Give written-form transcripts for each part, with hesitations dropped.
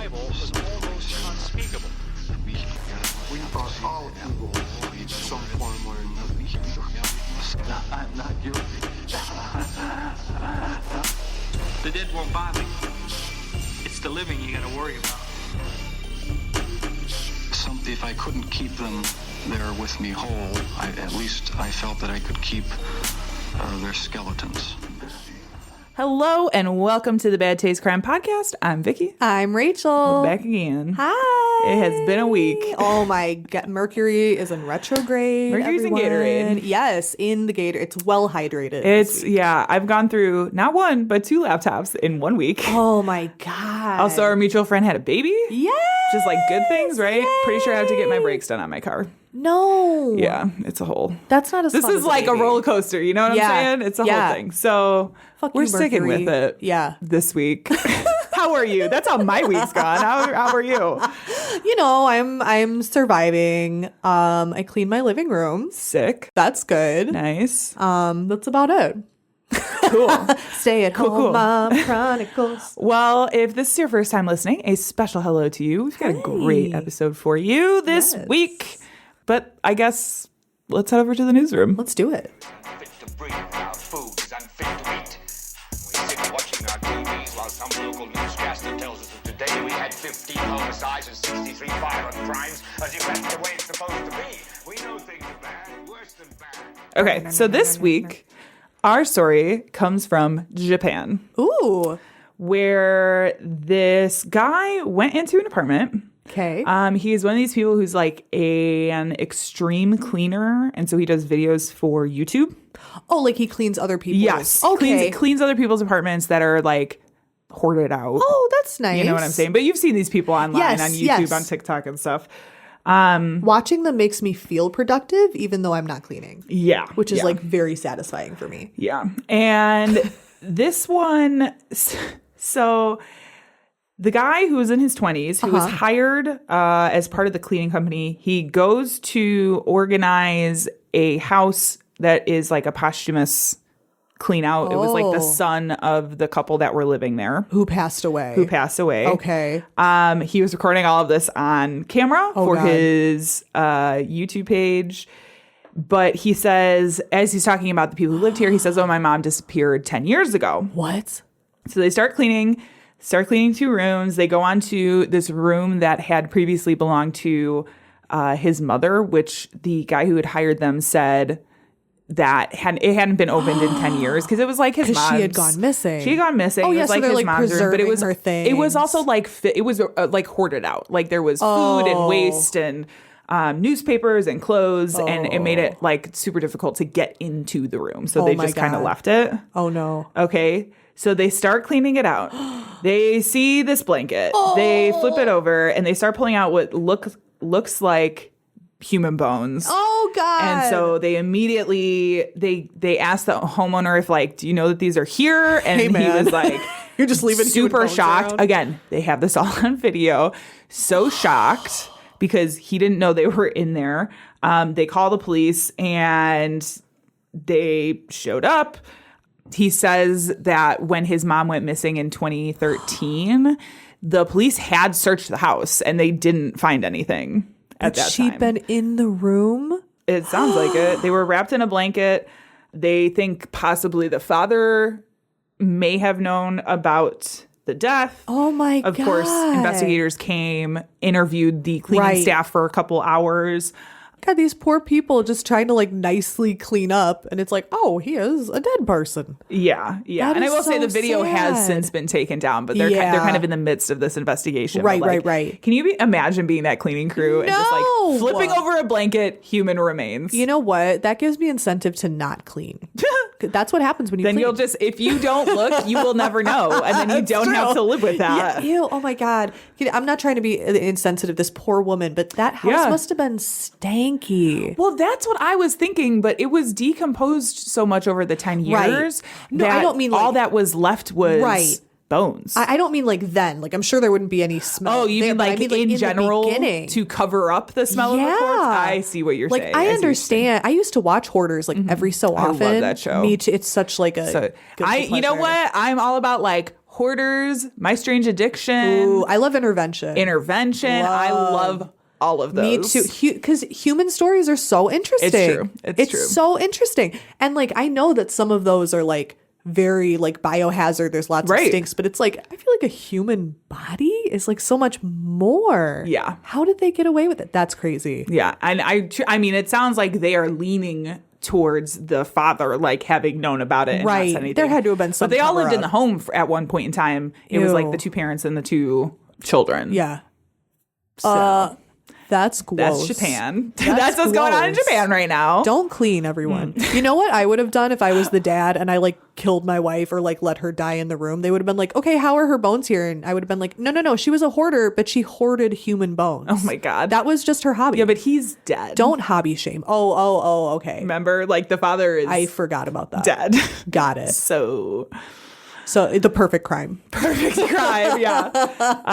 arrival was almost unspeakable. We are all evil in some form or another. I'm not guilty. The dead won't bother you. It's the living you gotta worry about. If I couldn't keep them there with me whole, at least I felt that I could keep their skeletons. Hello and welcome to the Bad Taste Crime Podcast. I'm Vicky. I'm Rachel. We're back again. Hi. It has been a week. Oh my God. Mercury is in retrograde. Mercury's everyone. in Gatorade. Yes, in the Gatorade. It's well hydrated. I've gone through not one, but 2 laptops in 1 week. Oh my God. Also, our mutual friend had a baby. Yes. Just like good things, right? Yay. Pretty sure I have to get my brakes done on my car. No. Yeah, it's a whole. That's not as This fun is as like a roller coaster. You know what I'm saying? It's a whole thing. So Fuck we're you, sticking Mercury. with it. Yeah. This week. How are you? That's how my week's gone. How are you? You know, I'm surviving. I cleaned my living room. Sick. That's good. Nice. That's about it. Cool. Stay at home, cool. Mom Chronicles. Well, if this is your first time listening, a special hello to you. We've got a great episode for you this week. But I guess let's head over to the newsroom. Let's do it. Fit to breathe, our food is unfit to eat. We sit watching our TVs while some local newscaster tells us that today we had 15 homicides and 63 violent crimes, as if that's the way it's supposed to be. We know things are bad, worse than bad. Okay, so this week, our story comes from Japan, Ooh. where this guy went into an apartment. Okay. He's one of these people who's like an extreme cleaner, and so he does videos for YouTube. Oh, like he cleans other people's. Yes. Okay. Cleans other people's apartments that are like hoarded out. Oh, that's nice. You know what I'm saying? But you've seen these people online Yes, on YouTube, yes. on TikTok and stuff. Watching them makes me feel productive, even though I'm not cleaning. Yeah. Which is yeah. like very satisfying for me. Yeah. And this one, so the guy who was in his 20s, who was hired as part of the cleaning company, he goes to organize a house that is like a posthumous clean out. It was like the son of the couple that were living there. Who passed away. Okay. He was recording all of this on camera for his YouTube page. But he says, as he's talking about the people who lived here, he says, oh, my mom disappeared 10 years ago. What? So they start cleaning 2 rooms. They go on to this room that had previously belonged to his mother, which the guy who had hired them said that it hadn't been opened in 10 years because it was like his mom's. She had gone missing. She had gone missing. Oh, it yeah, was so like they're his like mom's room, but it was preserving her it was things. also like it was like hoarded out. Like there was food and waste and newspapers and clothes, and it made it like super difficult to get into the room. So they my just kind of God. left it. Oh, no. Okay. So they start cleaning it out. They see this blanket. They flip it over and they start pulling out what looks like human bones. Oh, God. And so they immediately they asked the homeowner if like, do you know that these are here? And Hey, he man. was like You're just leaving human super bones shocked. around? Again, they have this all on video. So shocked because he didn't know they were in there. They call the police and they showed up. He says that when his mom went missing in 2013, the police had searched the house and they didn't find anything at that time. She'd been in the room? It sounds like it. They were wrapped in a blanket. They think possibly the father may have known about the death. Oh, my God. Of course, investigators came, interviewed the cleaning staff for a couple hours. God, these poor people just trying to like nicely clean up, and it's like, oh, he is a dead person. Yeah. That And I is will say so the video has sad. since been taken down, but they're Yeah. kind of in the midst of this investigation. Right, But, like, right. Can you imagine being that cleaning crew and just No. like flipping over a blanket, human remains? You know what? That gives me incentive to not clean. That's what happens when you Then clean. you'll just, if you don't look, you will never know. And then you don't have to live with that. Ew, oh my God. I'm not trying to be insensitive, this poor woman, but that house Yeah. must have been stanky. Well, that's what I was thinking, but it was decomposed so much over the 10 Right. years. No, I that don't mean all like- that was left was Right. bones. I don't mean like then. Like I'm sure there wouldn't be any smell. Oh, you there, mean but I like in the general beginning. to cover up the smell of the corpse? I see what you're like, saying. I see what you're understand. I used to watch Hoarders like every so I often. love that show. Me too. It's such like a. So guilty you know pleasure. what? I'm all about like Hoarders, My Strange Addiction. Ooh, I love Intervention. I love all of those. Me too. Because human stories are so interesting. It's true. It's true. So interesting. And like, I know that some of those are like very like biohazard. There's lots of stinks, but it's like, I feel like a human body is like so much more. Yeah. How did they get away with it? That's crazy. Yeah. And I mean, it sounds like they are leaning towards the father, like having known about it and not said anything. There had to have been some But they all lived in cover-up. the home at one point in time. It was like the 2 parents and the 2 children. Yeah. So That's gross. that's Japan. That's what's going on in gross. Japan right now. Don't clean, everyone. You know what I would have done if I was the dad and I like killed my wife or like let her die in the room? They would have been like, okay, how are her bones here? And I would have been like, no. She was a hoarder, but she hoarded human bones. Oh my God. That was just her hobby. Yeah, but he's dead. Don't hobby shame. Oh, okay. Remember, like the father is I forgot about that. dead. Got it. So So the perfect crime. perfect crime. Yeah.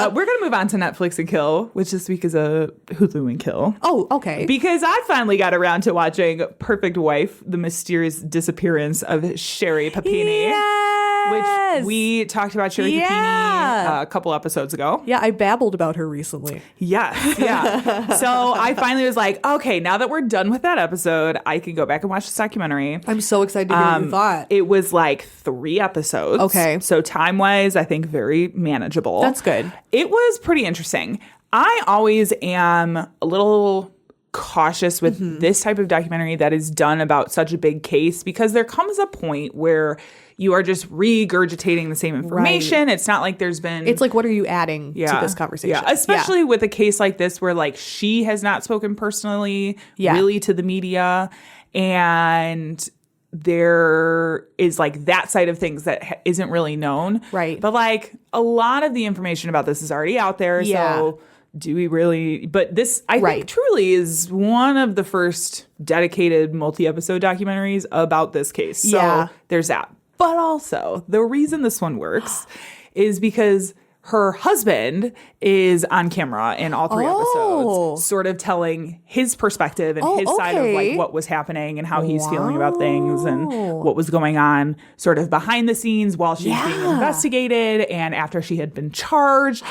We're gonna move on to Netflix and Kill, which this week is a Hulu and Kill. Oh, okay. Because I finally got around to watching Perfect Wife: The Mysterious Disappearance of Sherry Papini. Yes. Which we talked about Sherry Papini a couple episodes ago. Yeah, I babbled about her recently. Yes, yeah. So I finally was like, okay, now that we're done with that episode, I can go back and watch this documentary. I'm so excited to hear what you thought. It was like 3 episodes. Okay. So time-wise, I think very manageable. That's good. It was pretty interesting. I always am a little cautious with this type of documentary that is done about such a big case because there comes a point where you are just regurgitating the same information. Right. It's not like there's been... It's like, what are you adding to this conversation? Yeah, especially with a case like this where like she has not spoken personally really to the media, and there is like that side of things that isn't really known. Right. But like a lot of the information about this is already out there. Yeah. So do we really? But this, I think, truly is one of the first dedicated multi-episode documentaries about this case. So there's that. But also, the reason this one works is because her husband is on camera in all 3 episodes, sort of telling his perspective and his side of like what was happening and how he's feeling about things and what was going on sort of behind the scenes while she's being investigated and after she had been charged.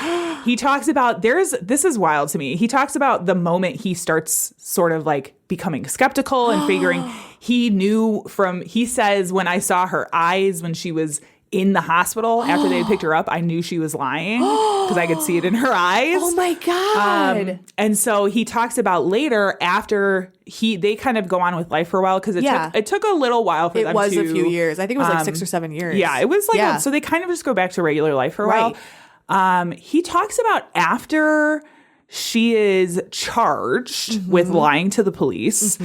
He talks about this is wild to me. He talks about the moment he starts sort of like becoming skeptical and figuring he says, when I saw her eyes when she was in the hospital after they had picked her up, I knew she was lying because I could see it in her eyes. Oh my God. And so he talks about later after they kind of go on with life for a while because it took a little while for them to... It was a few years. I think it was like 6 or 7 years. Yeah, it was like... So they kind of just go back to regular life for a while. He talks about after she is charged with lying to the police.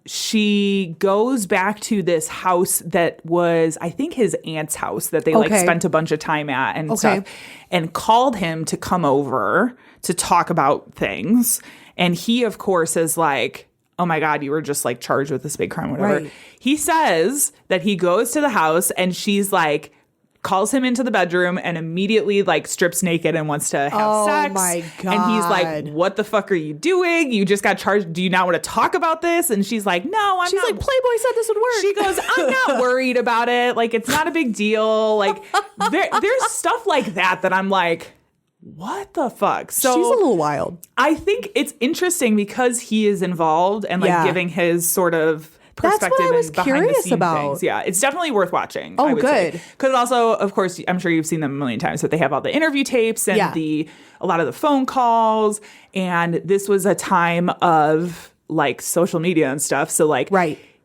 She goes back to this house that was, I think, his aunt's house that they like spent a bunch of time at and stuff, and called him to come over to talk about things. And he, of course, is like, oh my God, you were just like charged with this big crime, whatever. Right. He says that he goes to the house and she's like, calls him into the bedroom and immediately like strips naked and wants to have sex. Oh my God. And he's like, what the fuck are you doing? You just got charged. Do you not want to talk about this? And she's like, no, I'm She's not. like, Playboy said this would work. She goes, I'm not worried about it. Like, it's not a big deal. Like, there's stuff like that I'm like, what the fuck? So she's a little wild. I think it's interesting because he is involved and like giving his sort of perspective That's what I was and behind the curious scene about. things. Yeah, it's definitely worth watching. Oh, good. Because also, of course, I'm sure you've seen them a million times, but they have all the interview tapes and a lot of the phone calls. And this was a time of like social media and stuff. So like,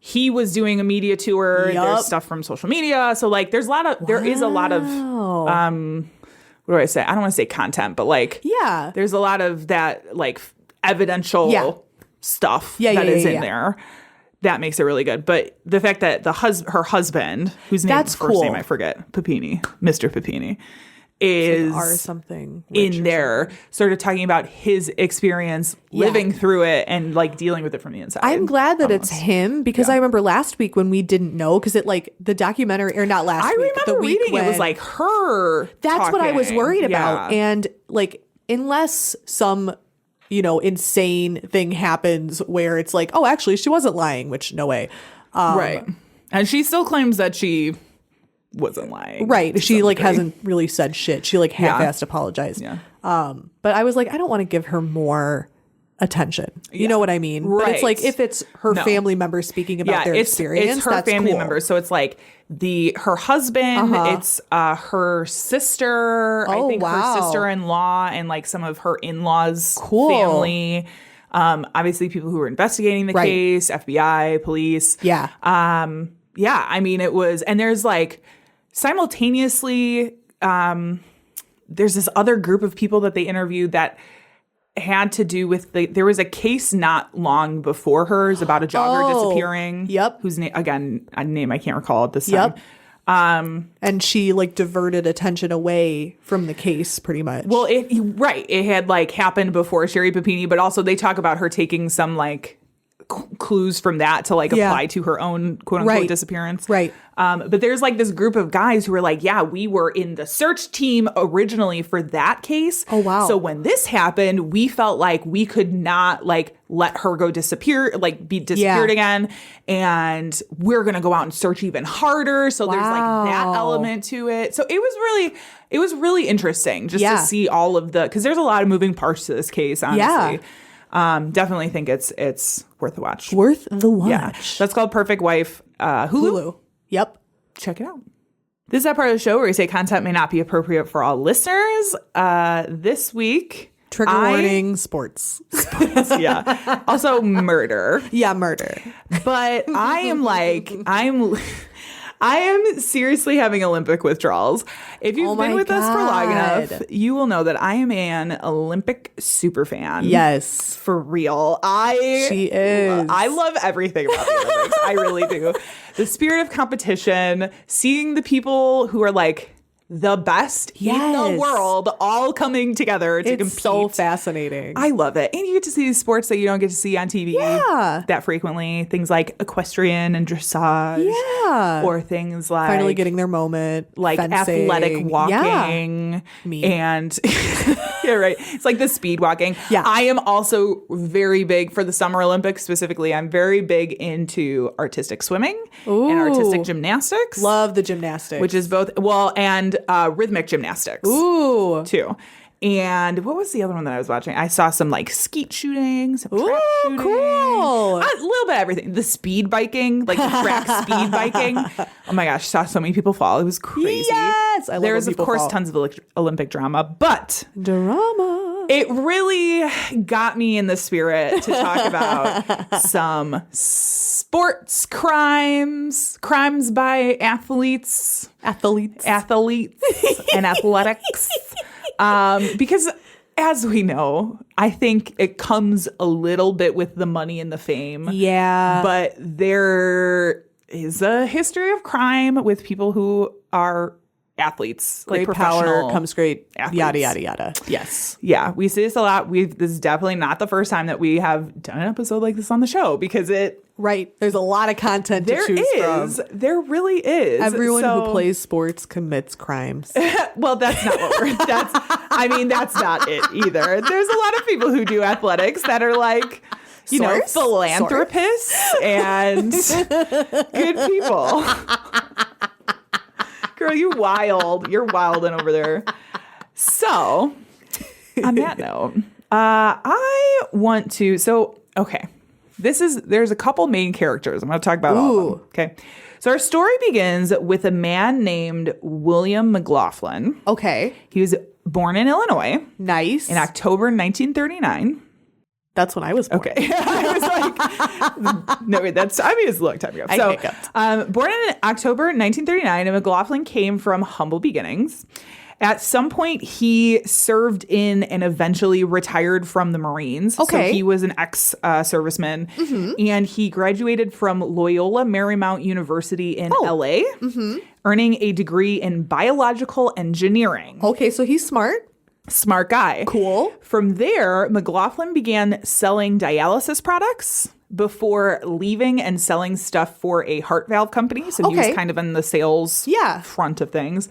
he was doing a media tour. There's stuff from social media. So like, there is a lot of, what do I say? I don't want to say content, but like, there's a lot of that like evidential stuff that is in there. That makes it really good. But the fact that her husband, whose first name I forget, Papini, Mr. Papini, is like R something in there, sort of talking about his experience living through it and like dealing with it from the inside. I'm glad that it's him because I remember last week when we didn't know because it like the documentary or not last week. I remember reading it was like her. That's what I was worried about. And like unless some insane thing happens where it's like, oh, actually, she wasn't lying, which no way. Right. And she still claims that she wasn't lying. Right. to She some like degree. hasn't really said shit. She like half-assed apologized. Yeah. But I was like, I don't want to give her more attention. You know what I mean? But Right. it's like if it's her No. family members speaking about their experience, it's her that's family cool. members. So it's like her husband, it's her sister, I Oh, think wow. her sister-in-law and like some of her in-laws Cool. family. Obviously people who were investigating the Right. case, FBI, police. Yeah. Yeah, I mean it was, and there's like simultaneously there's this other group of people that they interviewed that had to do with there was a case not long before hers about a jogger disappearing. Yep. Whose name, again, a name I can't recall at this Yep. time. And she like diverted attention away from the case pretty much. Well, it had like happened before Sherry Papini, but also they talk about her taking some like clues from that to like apply to her own quote unquote disappearance. Right. But there's like this group of guys who are like, yeah, we were in the search team originally for that case. Oh, wow. So when this happened, we felt like we could not like let her go disappear, like be disappeared again. And we're going to go out and search even harder. So there's like that element to it. So it was really interesting just to see all of because there's a lot of moving parts to this case, honestly. Definitely think it's worth a watch. Worth the watch. Yeah. That's called Perfect Wife. Hulu. Yep. Check it out. This is that part of the show where we say content may not be appropriate for all listeners. This week, Trigger warning, sports. yeah. Also murder. Yeah, murder. But I am seriously having Olympic withdrawals. If you've been with us for long enough, you will know that I am an Olympic super fan. Yes. For real. She is. I love everything about the Olympics. I really do. The spirit of competition, seeing the people who are like the best in the world all coming together to compete. It's so fascinating. I love it. And you get to see these sports that you don't get to see on TV that frequently. Things like equestrian and dressage. Yeah. Or things like finally getting their moment. like fencing. athletic walking. Me. And yeah, right. It's like the speed walking. Yeah. I am also very big for the Summer Olympics specifically. I'm very big into artistic swimming and artistic gymnastics. Love the gymnastics. Which is both, and rhythmic gymnastics. Ooh. Too. And what was the other one that I was watching? I saw some like skeet shooting, some track shooting. Cool. A little bit of everything. The speed biking, like the track speed biking. Oh my gosh, saw so many people fall. It was crazy. Yes. I love There's, when of people course, fall. tons of Olympic drama, but Drama. it really got me in the spirit to talk about some sports crimes by athletes and athletics. Because as we know, I think it comes a little bit with the money and the fame. Yeah. But there is a history of crime with people who are athletes. Great like power professional comes great athletes. yada, yada, yada. Yes. Yeah, we see this a lot. This is definitely not the first time that we have done an episode like this on the show because Right. There's a lot of content to choose from. There really is. Everyone So- who plays sports commits crimes. Well, that's not what we're. That's not it either. There's a lot of people who do athletics that are like, you know, Source? philanthropists and good people. Girl, you're wilding over there. So, on that note, I want to. So, okay, there's a couple main characters. I'm going to talk about all of them. Okay. So our story begins with a man named William McLaughlin. Okay. He was born in Illinois Nice. in October 1939. That's when I was born. Okay. I was like, no, wait, it's a long time ago. I hiccuped. Born in October 1939, and McLaughlin came from humble beginnings. At some point, he served in and eventually retired from the Marines. Okay. So he was an ex-serviceman. And he graduated from Loyola Marymount University in LA, earning a degree in biological engineering. Okay, so he's smart. Smart guy. Cool. From there, McLaughlin began selling dialysis products before leaving and selling stuff for a heart valve company. So he was kind of in the sales front of things.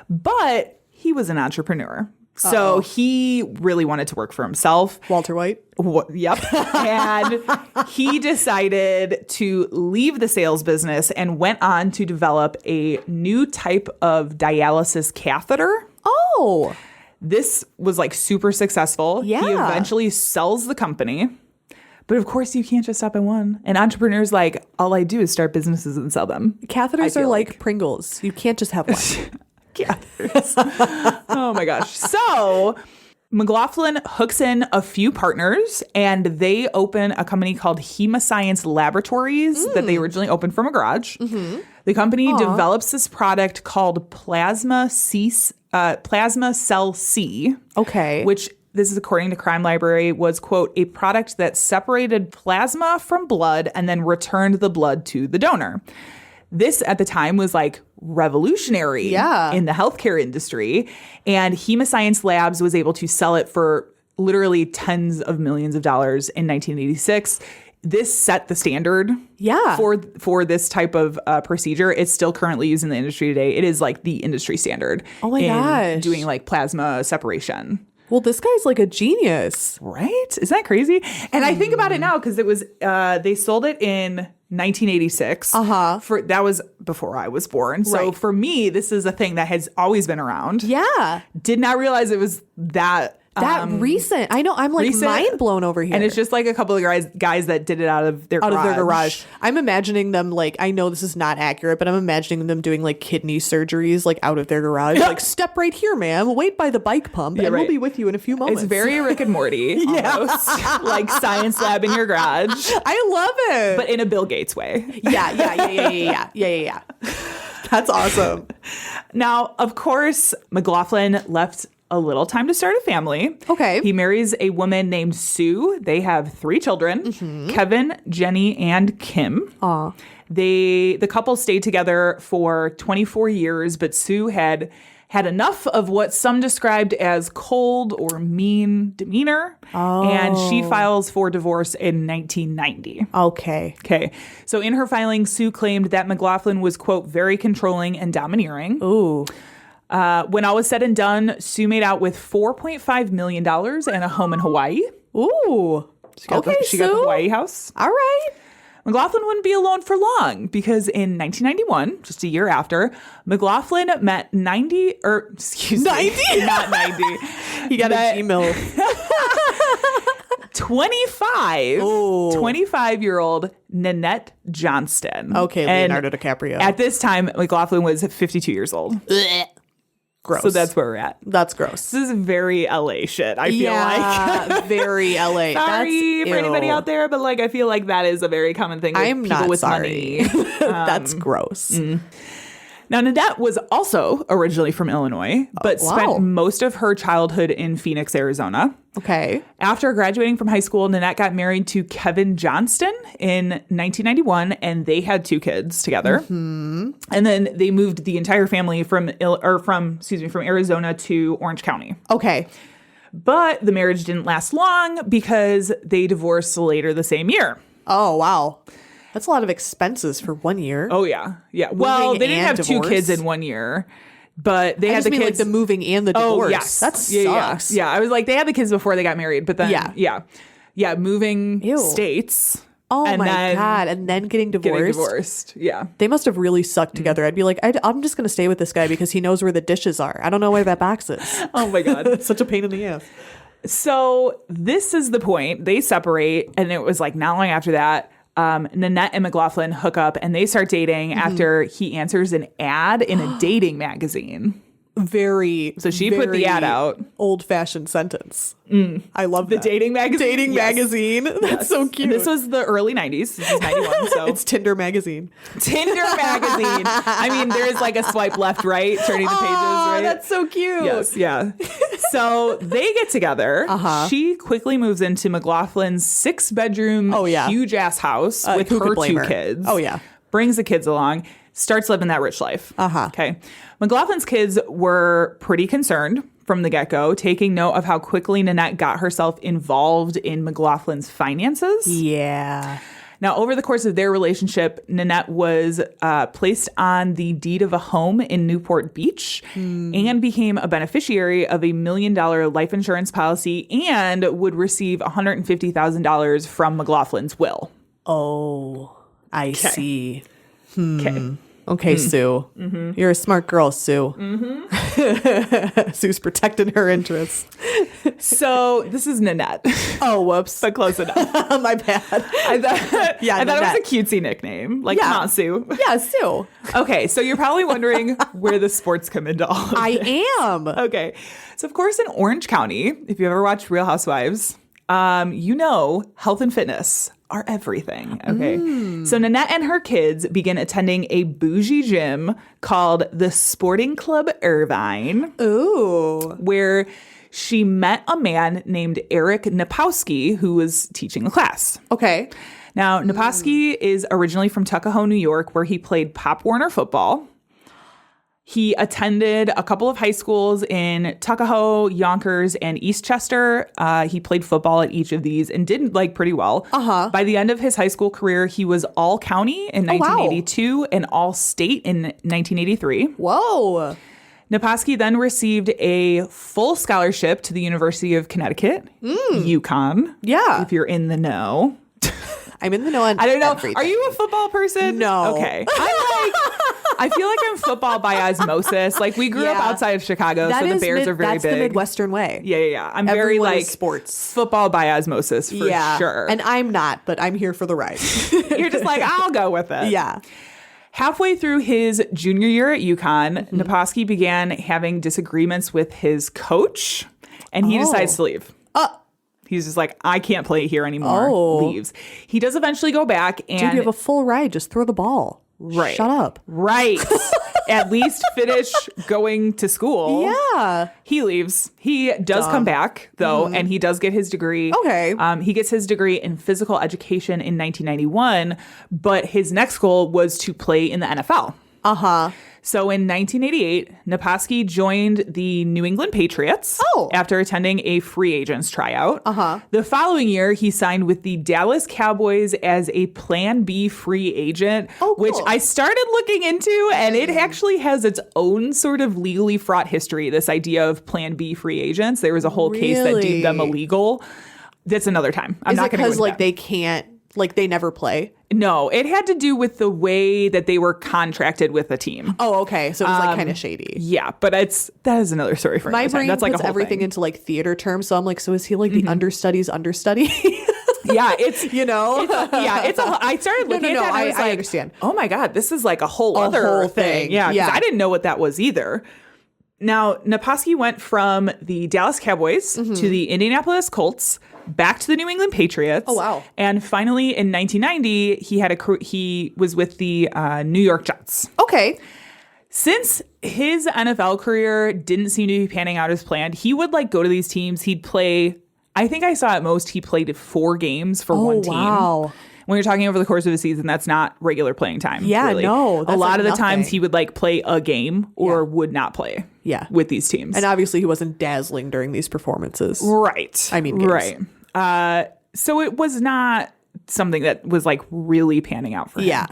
But he was an entrepreneur So he really wanted to work for himself. Walter White. Yep. And he decided to leave the sales business and went on to develop a new type of dialysis catheter. Oh. This was like super successful. Yeah. He eventually sells the company. But of course, you can't just stop at one. And entrepreneurs like, all I do is start businesses and sell them. Catheters are feel like Pringles. You can't just have one. Catheters. Oh my gosh. So McLaughlin hooks in a few partners and they open a company called Hemoscience Laboratories that they originally opened from a garage. The company develops this product called plasma cell C. Okay. Which, this is according to Crime Library, was, quote, a product that separated plasma from blood and then returned the blood to the donor. This at the time was like revolutionary in the healthcare industry. And Hemoscience Labs was able to sell it for literally tens of millions of dollars in 1986. This set the standard for this type of procedure. It's still currently used in the industry today. It is like the industry standard. Oh my gosh. Doing like plasma separation. Well, this guy's like a genius. Right? Isn't that crazy? And I think about it now because it was they sold it in 1986. That was before I was born. So for me, this is a thing that has always been around. Yeah. Did not realize it was that recent. I know. I'm like recent, mind blown over here. And it's just like a couple of guys that did it out of their garage. I'm imagining them like, I know this is not accurate, but I'm imagining them doing like kidney surgeries like out of their garage. Like, step right here, ma'am. Wait by the bike pump and we'll be with you in a few moments. It's very Rick and Morty almost. Like science lab in your garage. I love it. But in a Bill Gates way. Yeah. That's awesome. Now, of course, McLaughlin left a little time to start a family. Okay. He marries a woman named Sue. They have 3 children, Kevin, Jenny, and Kim. Aw. The couple stayed together for 24 years, but Sue had enough of what some described as cold or mean demeanor, and she files for divorce in 1990. Okay. So in her filing, Sue claimed that McLaughlin was, quote, very controlling and domineering. Ooh. When all was said and done, Sue made out with $4.5 million and a home in Hawaii. Ooh. She got the Hawaii house. All right. McLaughlin wouldn't be alone for long because in 1991, just a year after, McLaughlin met 90. Not 90. He got a G-MILF. 25-year-old Nanette Johnston. Okay, Leonardo DiCaprio. At this time, McLaughlin was 52 years old. Gross. So that's where we're at. That's gross. This is very LA shit, I feel like. Very LA. Sorry for anybody out there, but like I feel like that is a very common thing with I'm people not with sorry. money. That's gross. Now, Nanette was also originally from Illinois, but spent most of her childhood in Phoenix, Arizona. Okay. After graduating from high school, Nanette got married to Kevin Johnston in 1991, and they had 2 kids together. And then they moved the entire family from Arizona to Orange County. Okay. But the marriage didn't last long because they divorced later the same year. Oh, wow. That's a lot of expenses for 1 year. Oh, yeah. Yeah. Well, they didn't have divorce. 2 kids in 1 year. But they had the kids. Like the moving and the divorce. Oh, yes. That sucks. Yeah. I was like, they had the kids before they got married, but then, moving states. Oh my God. And then getting divorced. Yeah. They must have really sucked together. I'd be like, I'm just going to stay with this guy because he knows where the dishes are. I don't know where that box is. Oh my God. It's such a pain in the ass. So this is the point. They separate. And it was like not long after that, Nanette and McLaughlin hook up and they start dating after he answers an ad in a dating magazine. So she put the ad out. Old-fashioned sentence. I love the that. dating magazine. Dating magazine. That's so cute. And this was the early 90s. This is 91. So it's Tinder magazine. Tinder magazine. I mean, there's like a swipe left, right, turning the pages, right? That's so cute. Yes, yeah. So they get together. She quickly moves into McLaughlin's 6-bedroom, huge ass house with her 2 kids. Oh yeah. Brings the kids along. Starts living that rich life. Okay. McLaughlin's kids were pretty concerned from the get-go, taking note of how quickly Nanette got herself involved in McLaughlin's finances. Yeah. Now, over the course of their relationship, Nanette was placed on the deed of a home in Newport Beach and became a beneficiary of $1 million life insurance policy and would receive $150,000 from McLaughlin's will. Oh, I see. Okay. Okay, Sue. You're a smart girl, Sue. Sue's protecting her interests. So this is Nanette. Oh, whoops. But close enough. My bad. I thought it was Nanette. a cutesy nickname. Like, Yeah. come on, Sue. Yeah, Sue. Okay, so you're probably wondering where the sports come into all of this. I am. Okay. So, of course, in Orange County, if you ever watched Real Housewives, you know health and fitness are everything. Okay. So Nanette and her kids begin attending a bougie gym called the Sporting Club Irvine, Ooh. where she met a man named Eric Napowski who was teaching a class. Okay. Now, Napowski is originally from Tuckahoe, New York, where he played Pop Warner football. He attended a couple of high schools in Tuckahoe, Yonkers, and Eastchester. He played football at each of these and did pretty well. By the end of his high school career, he was all county in 1982 and all state in 1983. Whoa. Napowski then received a full scholarship to the University of Connecticut, UConn. Yeah. If you're in the know. I'm in the know on I don't know. everything. Are you a football person? No. Okay. I feel like I'm football by osmosis. Like, we grew up Yeah. outside of Chicago, That so the is Bears are very that's big. the Midwestern way. Yeah. I'm very Everyone like is sports. football by osmosis for sure. And I'm not, but I'm here for the ride. You're just like, I'll go with it. Yeah. Halfway through his junior year at UConn, Napowski began having disagreements with his coach, and he decides to leave. He's just like, I can't play here anymore. Leaves. He does eventually go back and Dude, you have a full ride. Just throw the ball. Right. Shut up. Right. At least finish going to school. Yeah. He leaves. He does come back, though, and he does get his degree. Okay. He gets his degree in physical education in 1991, but his next goal was to play in the NFL. So in 1988, Napowski joined the New England Patriots after attending a free agents tryout. The following year, he signed with the Dallas Cowboys as a Plan B free agent, which I started looking into, and it actually has its own sort of legally fraught history, this idea of Plan B free agents. There was a whole case that deemed them illegal. That's another time. I'm not going to go into because that. they can't, they never play? No, it had to do with the way that they were contracted with the team. Oh, okay. So it was kind of shady. Yeah, but that is another story for My another time. brain That's like puts a whole everything thing. into theater terms. So I'm like, so is he the understudy's understudy? Yeah, it's I I started looking at that and I was like, understand. oh my God, this is like a whole other whole thing. thing. Yeah, because Yeah. I didn't know what that was either. Now, Napowski went from the Dallas Cowboys to the Indianapolis Colts, back to the New England Patriots. Oh, wow. And finally, in 1990, he was with the New York Jets. Okay. Since his NFL career didn't seem to be panning out as planned, he would go to these teams. He'd play, I think I saw at most, he played 4 games for one team. Wow. When you're talking over the course of a season, that's not regular playing time. Yeah, really. no, A that's lot of the nothing. times he would play a game or would not play with these teams. And obviously he wasn't dazzling during these performances. Right. I mean, games. right. So it was not something that was really panning out for him. Yeah.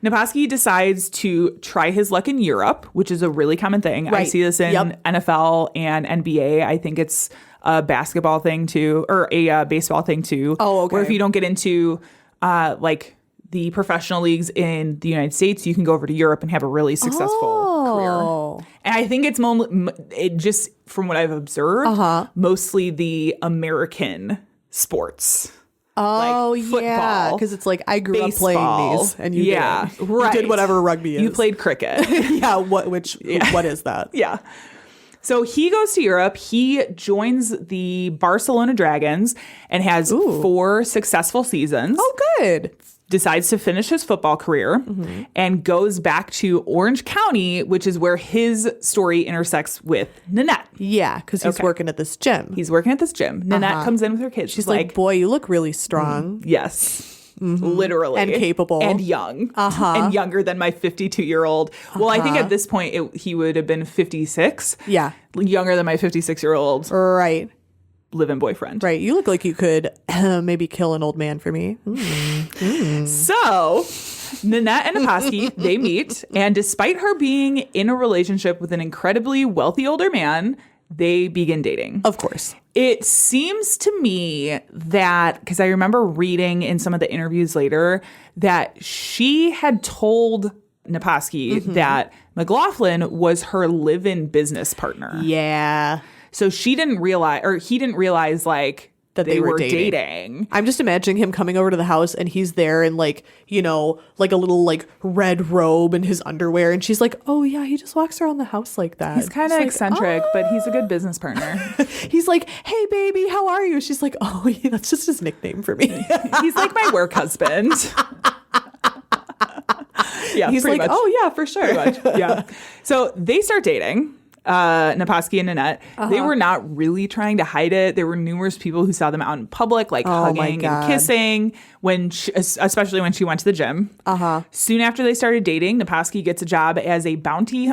Napowski decides to try his luck in Europe, which is a really common thing. I Right. see this in Yep. NFL and NBA. I think it's a basketball thing too, or a baseball thing too. Oh, okay. Where if you don't get into the professional leagues in the United States, you can go over to Europe and have a really successful career. And I think it's it just from what I've observed, mostly the American sports. Oh, Like yeah. football, Because it's I grew up playing baseball. these. And you Yeah, didn't. right. You did whatever rugby is. You played cricket. Yeah. What is that? Yeah. So he goes to Europe. He joins the Barcelona Dragons and has 4 successful seasons. Oh, good. Decides to finish his football career and goes back to Orange County, which is where his story intersects with Nanette. Yeah. Because he's Okay. working at this gym. He's working at this gym. Nanette comes in with her kids. She's like, boy, you look really strong. yes. Literally. And capable. And young. And younger than my 52-year-old. Well, I think at this point he would have been 56. Yeah. Younger than my 56-year-old Right. live-in boyfriend. Right. You look like you could maybe kill an old man for me. So Nanette and Naposki, they meet, and despite her being in a relationship with an incredibly wealthy older man, they begin dating. Of course. It seems to me that, because I remember reading in some of the interviews later, that she had told Naposki that McLaughlin was her live-in business partner. Yeah. So she didn't realize, or he didn't realize, like, That they were dating. I'm just imagining him coming over to the house and he's there in like, you know, like a little like red robe and his underwear. And she's like, oh yeah, he just walks around the house like that. He's kind of like, eccentric, but he's a good business partner. He's like, hey baby, how are you? She's like, oh yeah, that's just his nickname for me. He's like my work husband. Yeah, He's like, much. oh yeah, for sure. Pretty much. Yeah. So they start dating. Naposki and Nanette, they were not really trying to hide it. There were numerous people who saw them out in public, like hugging and kissing, especially when she went to the gym. Soon after they started dating, Naposki gets a job as a bounty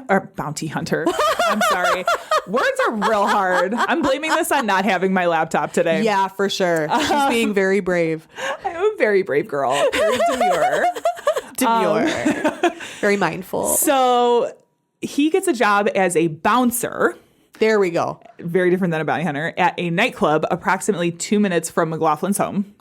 hunter. I'm sorry. Words are real hard. I'm blaming this on not having my laptop today. Yeah, for sure. She's being very brave. I'm a very brave girl. Very demure. Very mindful. So he gets a job as a bouncer. There we go. Very different than a bounty hunter, at a nightclub approximately 2 minutes from McLaughlin's home.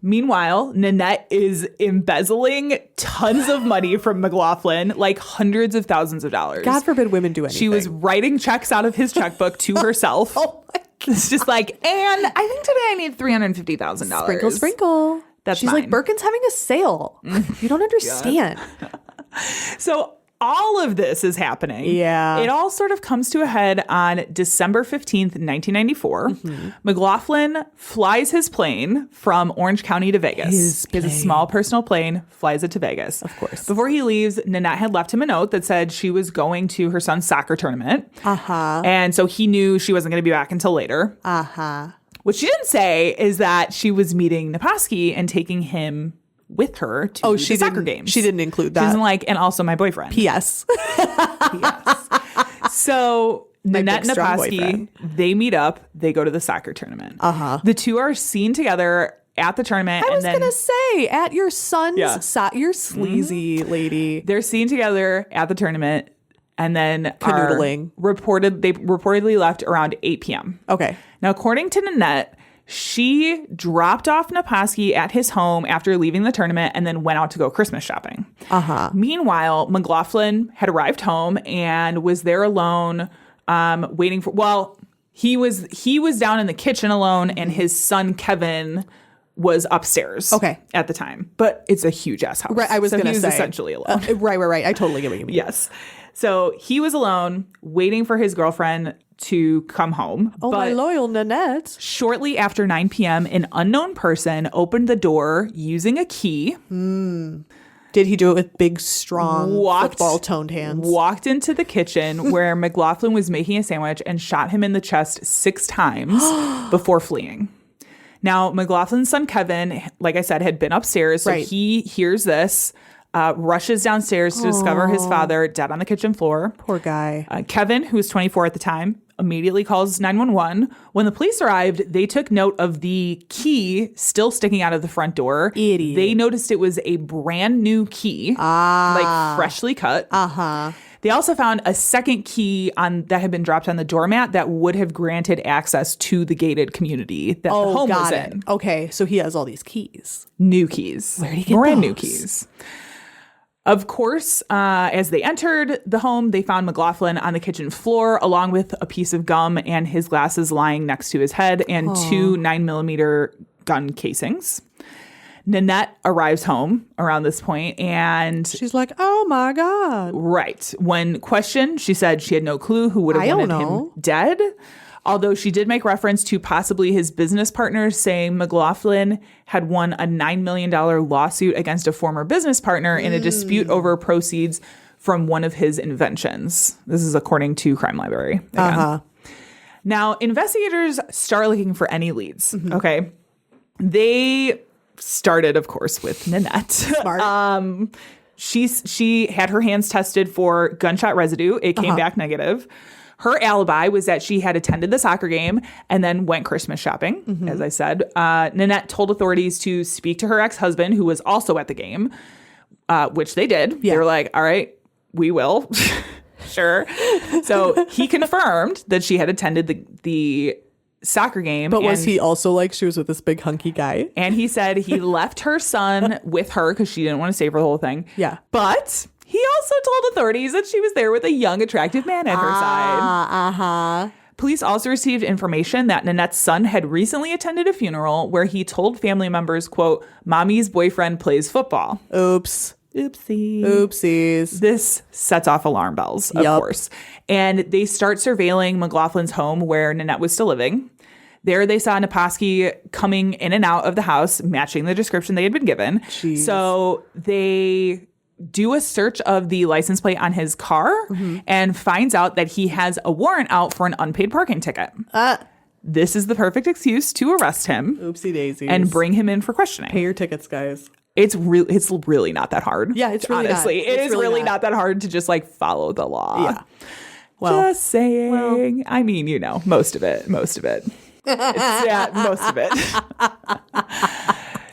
Meanwhile, Nanette is embezzling tons of money from McLaughlin, like hundreds of thousands of dollars. God forbid women do anything. She was writing checks out of his checkbook to herself. Oh my God. It's just like, and I think today I need $350,000. Sprinkle, sprinkle. That's She's mine. like, Birkin's having a sale. You don't understand. So all of this is happening. Yeah. It all sort of comes to a head on December 15th, 1994. McLaughlin flies his plane from Orange County to Vegas. He has a small personal plane, flies it to Vegas. Of course. Before he leaves, Nanette had left him a note that said she was going to her son's soccer tournament. And so he knew she wasn't going to be back until later. What she didn't say is that she was meeting Naposki and taking him with her to the soccer games. She didn't include that. She wasn't like, and also my boyfriend. P.S. So Nanette and big, strong Naposki, boyfriend. they meet up. They go to the soccer tournament. The two are seen together at the tournament. I was going to say, at your son's you're sleazy lady. They're seen together at the tournament and then Canoodling. They reportedly left around 8 p.m. Okay. Now, according to Nanette, she dropped off Naposki at his home after leaving the tournament and then went out to go Christmas shopping. Meanwhile, McLaughlin had arrived home and was there alone, waiting for. Well, he was down in the kitchen alone, and his son Kevin was upstairs. Okay. At the time, but it's a huge ass house. Right. I was going to say essentially alone. Right. I totally get what you mean. Yes. So he was alone, waiting for his girlfriend to come home. Oh, my loyal Nanette. Shortly after 9 p.m., an unknown person opened the door using a key. Did he do it with big, strong, football-toned hands? Walked into the kitchen where McLaughlin was making a sandwich and shot him in the chest 6 times before fleeing. Now, McLaughlin's son, Kevin, like I said, had been upstairs. So he hears this, rushes downstairs to discover his father dead on the kitchen floor. Poor guy. Kevin, who was 24 at the time, immediately calls 911. When the police arrived, they took note of the key still sticking out of the front door. Idiot. They noticed it was a brand new key, like freshly cut. They also found a second key that had been dropped on the doormat that would have granted access to the gated community that the home was in. Okay, so he has all these keys. New keys. Where did he get brand new those? keys. Of course, as they entered the home, they found McLaughlin on the kitchen floor, along with a piece of gum and his glasses lying next to his head and 2 9mm gun casings. Nanette arrives home around this point and... She's like, oh my God. Right. When questioned, she said she had no clue who would have wanted him dead. Although she did make reference to possibly his business partners, saying McLaughlin had won a $9 million lawsuit against a former business partner in a dispute over proceeds from one of his inventions. This is according to Crime Library. Again. Now, investigators start looking for any leads. Okay. They started, of course, with Nanette. Smart. She had her hands tested for gunshot residue. It came back negative. Her alibi was that she had attended the soccer game and then went Christmas shopping, as I said. Nanette told authorities to speak to her ex-husband, who was also at the game, which they did. Yeah. They were like, all right, we will. Sure. So he confirmed that she had attended the soccer game. But was he also like, she was with this big hunky guy? And he said he left her son with her because she didn't want to stay for the whole thing. Yeah. But he also told authorities that she was there with a young, attractive man at her side. Police also received information that Nanette's son had recently attended a funeral where he told family members, quote, "Mommy's boyfriend plays football." Oops. Oopsies. This sets off alarm bells, of course. And they start surveilling McLaughlin's home where Nanette was still living. There they saw Naposki coming in and out of the house, matching the description they had been given. Jeez. So they do a search of the license plate on his car and finds out that he has a warrant out for an unpaid parking ticket. This is the perfect excuse to arrest him. Oopsie daisies. And bring him in for questioning. Pay your tickets, guys. It's really not that hard. Yeah, it's really honestly. not. It It's is really not. not that hard to just like follow the law. Yeah. Well, just saying. I mean, most of it. Yeah, most of it.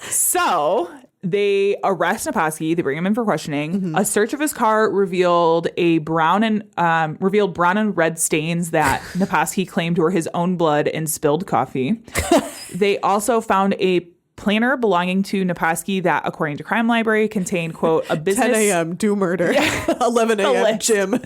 So they arrest Naposki. They bring him in for questioning. A search of his car revealed brown and red stains that Naposki claimed were his own blood and spilled coffee. They also found a planner belonging to Naposki that, according to Crime Library, contained, quote, a business... 10 a.m. do murder. 11 a.m. gym.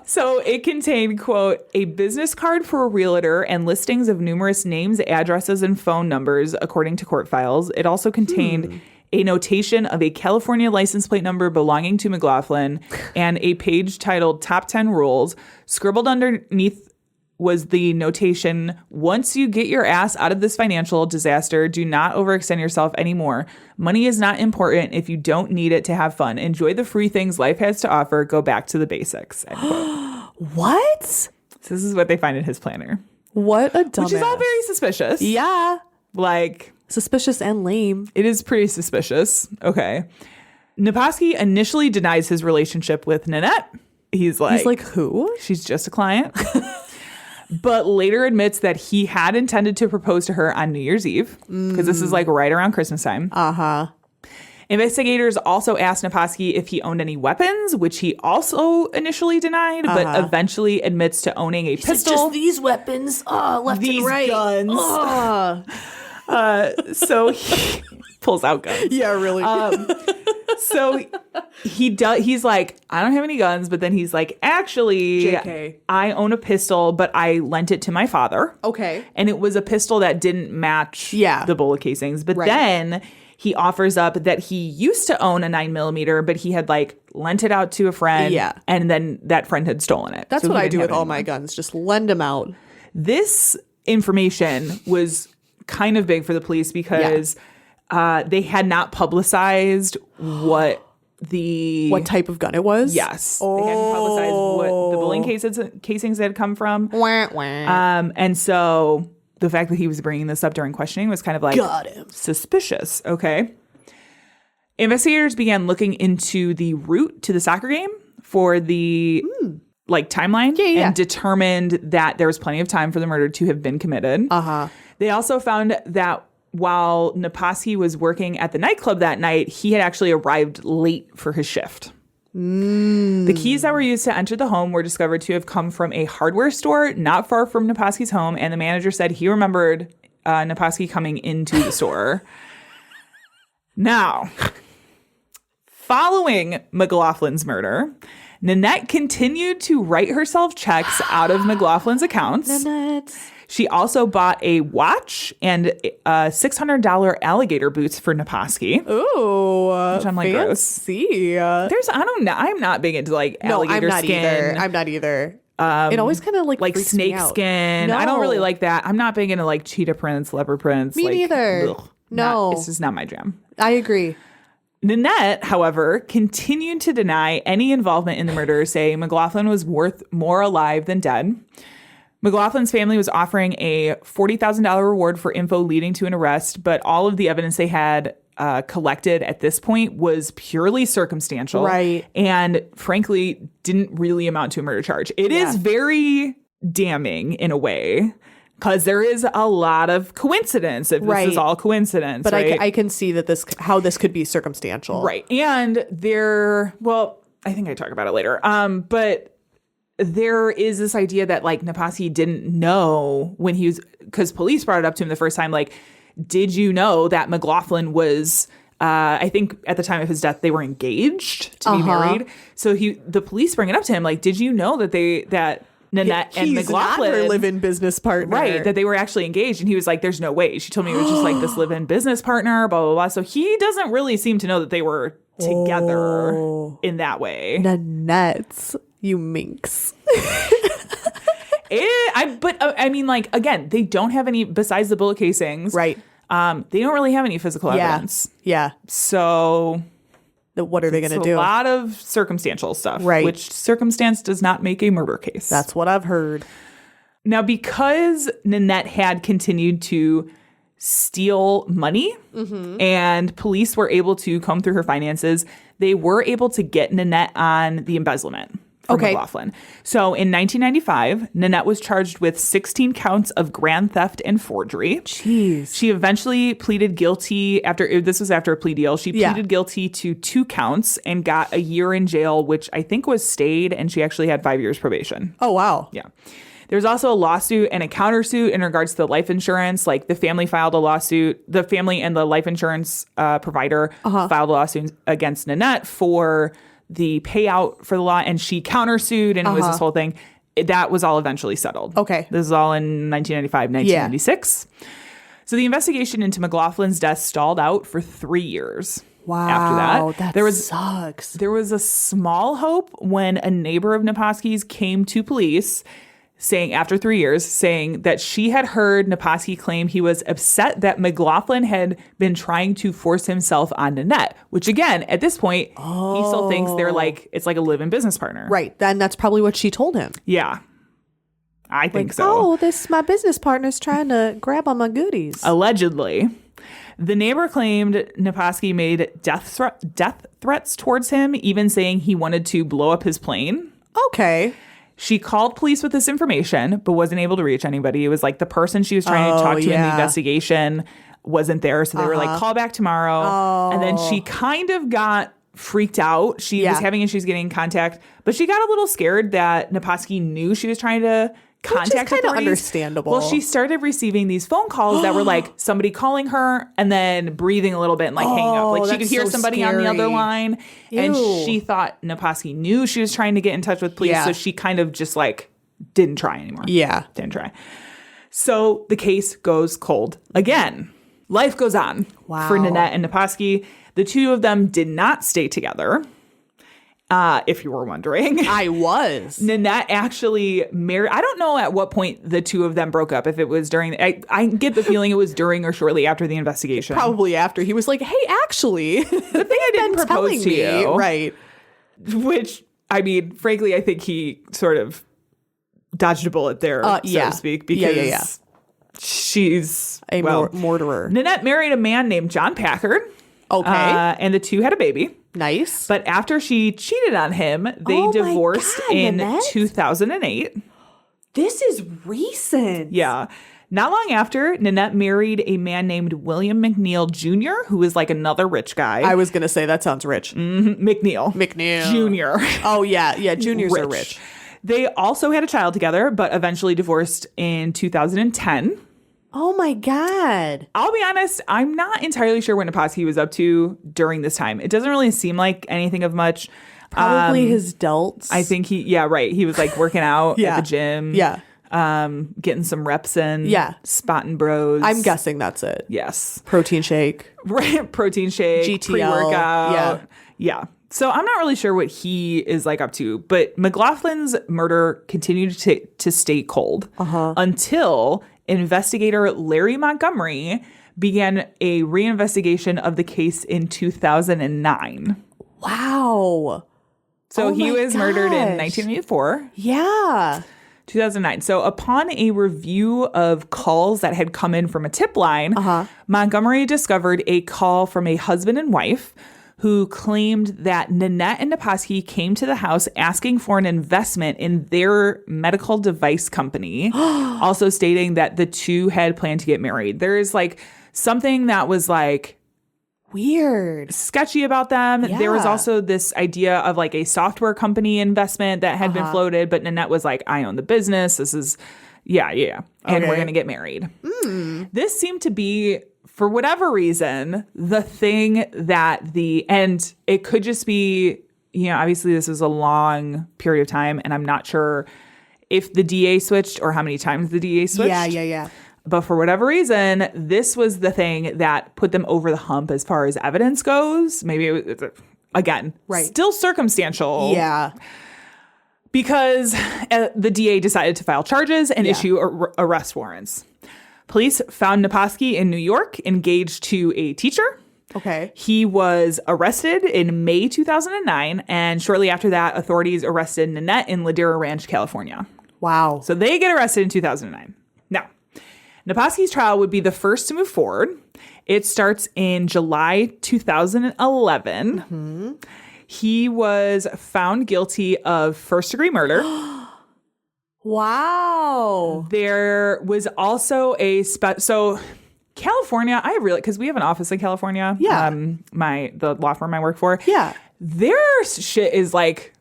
So it contained, quote, a business card for a realtor and listings of numerous names, addresses, and phone numbers, according to court files. It also contained a notation of a California license plate number belonging to McLaughlin and a page titled Top 10 Rules. Scribbled underneath was the notation, once you get your ass out of this financial disaster, do not overextend yourself anymore. Money is not important if you don't need it to have fun. Enjoy the free things life has to offer. Go back to the basics. End quote. What? So this is what they find in his planner. What a dumbass. Which is all very suspicious. Yeah. Like, Suspicious and lame. it is pretty suspicious. Okay. Naposki initially denies his relationship with Nanette. He's like, who? she's just a client. But later admits that he had intended to propose to her on New Year's Eve, because this is like right around Christmas time. Investigators also asked Naposki if he owned any weapons, which he also initially denied, but eventually admits to owning a pistol. Just these weapons. Left These and right. guns. So he pulls out guns. Yeah, really. So he's like, I don't have any guns, but then he's like, actually, JK. I own a pistol, but I lent it to my father. Okay. And it was a pistol that didn't match the bullet casings. But then he offers up that he used to own a 9mm, but he had like lent it out to a friend. Yeah. And then that friend had stolen it. That's So what he I didn't do have with all it my anymore. guns. Just lend them out. This information was kind of big for the police because they had not publicized what type of gun it was. Yes. They hadn't publicized what the bullet casings had come from. And so the fact that he was bringing this up during questioning was kind of like Got him. Suspicious. Okay. Investigators began looking into the route to the soccer game for the timeline and determined that there was plenty of time for the murder to have been committed. They also found that while Naposki was working at the nightclub that night, he had actually arrived late for his shift. The keys that were used to enter the home were discovered to have come from a hardware store not far from Naposki's home, and the manager said he remembered Naposki coming into the store. Now, following McLaughlin's murder, Nanette continued to write herself checks out of McLaughlin's accounts. She also bought a watch and $600 alligator boots for Naposki. Ooh, which I'm like, gross. fancy. I don't know. I'm not big into like alligator skin. I'm not either. It always kind of like freaks snake me out. skin. No. I don't really like that. I'm not big into like cheetah prints, leopard prints. Me neither. No. It's just not my jam. I agree. Nanette, however, continued to deny any involvement in the murder, saying McLaughlin was worth more alive than dead. McLaughlin's family was offering a $40,000 reward for info leading to an arrest, but all of the evidence they had collected at this point was purely circumstantial. Right. And frankly, didn't really amount to a murder charge. It is very damning in a way. Because there is a lot of coincidence if this is all coincidence. But right? I can see that how this could be circumstantial. Right. And I think I talk about it later. But there is this idea that like Naposki didn't know when he was, because police brought it up to him the first time, like, did you know that McLaughlin was, I think at the time of his death, they were engaged to be married. So the police bring it up to him, like, did you know that Nanette and McLaughlin, not her live-in business partner, right? That they were actually engaged, and he was like, "There's no way." She told me it was just like this live-in business partner, blah blah blah. So he doesn't really seem to know that they were together in that way. Nanette, you minx. I mean, like again, they don't have any besides the bullet casings, right? They don't really have any physical evidence. Yeah. So what are they going to do? A lot of circumstantial stuff, right? Which circumstance does not make a murder case. That's what I've heard. Now, because Nanette had continued to steal money and police were able to comb through her finances, they were able to get Nanette on the embezzlement for McLaughlin. So in 1995, Nanette was charged with 16 counts of grand theft and forgery. Jeez. She eventually pleaded guilty this was after a plea deal. She pleaded guilty to 2 counts and got a year in jail, which I think was stayed, and she actually had 5 years probation. Oh, wow. Yeah. There's also a lawsuit and a countersuit in regards to the life insurance. Like the family filed a lawsuit. The family and the life insurance provider filed a lawsuit against Nanette for the payout for the law, and she countersued, and it was this whole thing. That was all eventually settled. Okay. This is all in 1995, 1996. Yeah. So the investigation into McLaughlin's death stalled out for 3 years. Wow. After that, sucks. There was a small hope when a neighbor of Naposki's came to police after 3 years, saying that she had heard Naposki claim he was upset that McLaughlin had been trying to force himself on Nanette, which again, at this point, he still thinks it's like a live-in business partner. Right. Then that's probably what she told him. Yeah. I think so. Oh, my business partner's trying to grab on my goodies. Allegedly. The neighbor claimed Naposki made death threats towards him, even saying he wanted to blow up his plane. Okay. She called police with this information, but wasn't able to reach anybody. It was like the person she was trying to talk to in the investigation wasn't there. So they were like, call back tomorrow. And then she kind of got freaked out. She was having issues getting in contact, but she got a little scared that Naposki knew she was trying to contact Which is kind of authorities. understandable. Well, she started receiving these phone calls that were like somebody calling her and then breathing a little bit and like hanging up. Like she could hear somebody on the other line. Ew. And she thought Naposki knew she was trying to get in touch with police. So she kind of just like didn't try anymore. Yeah. Didn't try. So the case goes cold again. Life goes on for Nanette and Naposki. The two of them did not stay together. If you were wondering. I was. Nanette actually married. I don't know at what point the two of them broke up. If it was during, I get the feeling it was during or shortly after the investigation. Probably after. He was like, hey, actually. The thing I didn't propose to you. Right. Which, I mean, frankly, I think he sort of dodged a bullet there, so to speak. Because she's a mortarer. Nanette married a man named John Packard. Okay. And the two had a baby. Nice. But after she cheated on him, they divorced in Nanette? 2008. This is recent. Yeah. Not long after, Nanette married a man named William McNeil Jr., who is like another rich guy. I was going to say, that sounds rich. McNeil Jr. Oh, yeah. Yeah, juniors are rich. They also had a child together, but eventually divorced in 2010. Oh, my God. I'll be honest, I'm not entirely sure what Naposki was up to during this time. It doesn't really seem like anything of much. Probably his delts. I think he was like working out at the gym. Yeah. Getting some reps in. Yeah. Spotting bros. I'm guessing that's it. Yes. Protein shake. Right. Protein shake. GTL. Pre-workout. Yeah. So I'm not really sure what he is like up to, but McLaughlin's murder continued to stay cold until investigator Larry Montgomery began a reinvestigation of the case in 2009. Wow. So he was murdered in 1984. Yeah. 2009. So upon a review of calls that had come in from a tip line, Montgomery discovered a call from a husband and wife who claimed that Nanette and Naposki came to the house asking for an investment in their medical device company, also stating that the two had planned to get married. There is like something that was like Weird. sketchy about them. Yeah. There was also this idea of like a software company investment that had been floated, but Nanette was like, I own the business. This is, and we're going to get married. This seemed to be, for whatever reason, the thing that and it could just be, obviously this was a long period of time, and I'm not sure if the DA switched or how many times the DA switched. Yeah. But for whatever reason, this was the thing that put them over the hump as far as evidence goes. Maybe it was, again, still circumstantial. Yeah. Because the DA decided to file charges and issue arrest warrants. Police found Naposki in New York, engaged to a teacher. Okay. He was arrested in May 2009, and shortly after that, authorities arrested Nanette in Ladera Ranch, California. Wow. So they get arrested in 2009. Now, Naposki's trial would be the first to move forward. It starts in July 2011. He was found guilty of first-degree murder. Wow. There was also so California, because we have an office in California. Yeah. The law firm I work for. Yeah. Their shit is like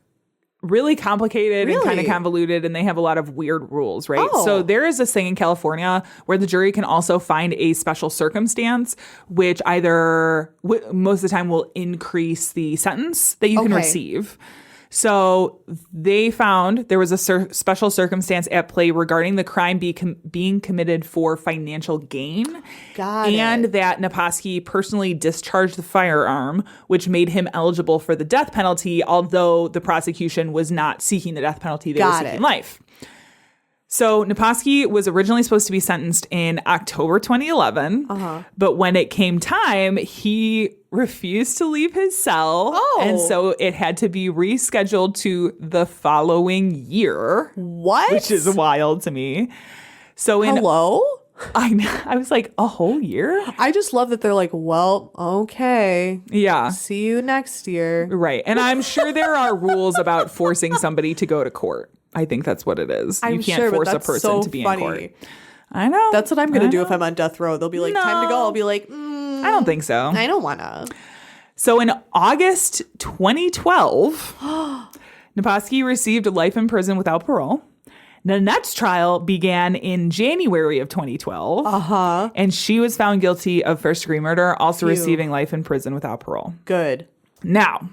really complicated and kind of Really? convoluted, and they have a lot of weird rules, right? Oh. So there is this thing in California where the jury can also find a special circumstance, which either most of the time will increase the sentence that you can receive. So they found there was a special circumstance at play regarding the crime being committed for financial gain. And that Naposki personally discharged the firearm, which made him eligible for the death penalty, although the prosecution was not seeking the death penalty. They were seeking life. So Naposki was originally supposed to be sentenced in October 2011, but when it came time, he refused to leave his cell, and so it had to be rescheduled to the following year. What? Which is wild to me. So I was like, a whole year? I just love that they're like, well, okay. Yeah. See you next year. Right. And I'm sure there are rules about forcing somebody to go to court. I think that's what it is. You can't force a person to be in court. I know. That's what I'm going to do if I'm on death row. They'll be like, time to go. I'll be like, I don't think so. I don't want to. So in August 2012, Naposki received life in prison without parole. Nanette's trial began in January of 2012. And she was found guilty of first-degree murder, also receiving life in prison without parole. Good. Now,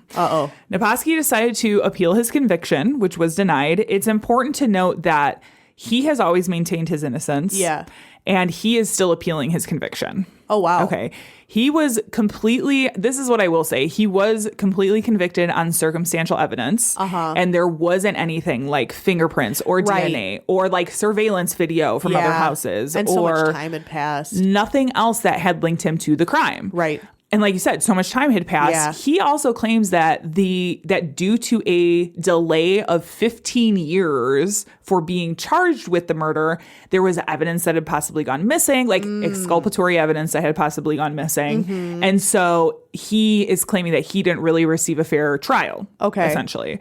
Naposki decided to appeal his conviction, which was denied. It's important to note that he has always maintained his innocence. Yeah. And he is still appealing his conviction. Oh, wow. Okay. He was this is what I will say. He was completely convicted on circumstantial evidence. And there wasn't anything like fingerprints or DNA or like surveillance video from other houses. And or so much time had passed. Nothing else that had linked him to the crime. Right. And like you said, so much time had passed. Yeah. He also claims that due to a delay of 15 years for being charged with the murder, there was evidence that had possibly gone missing, like exculpatory evidence that had possibly gone missing. And so he is claiming that he didn't really receive a fair trial, essentially.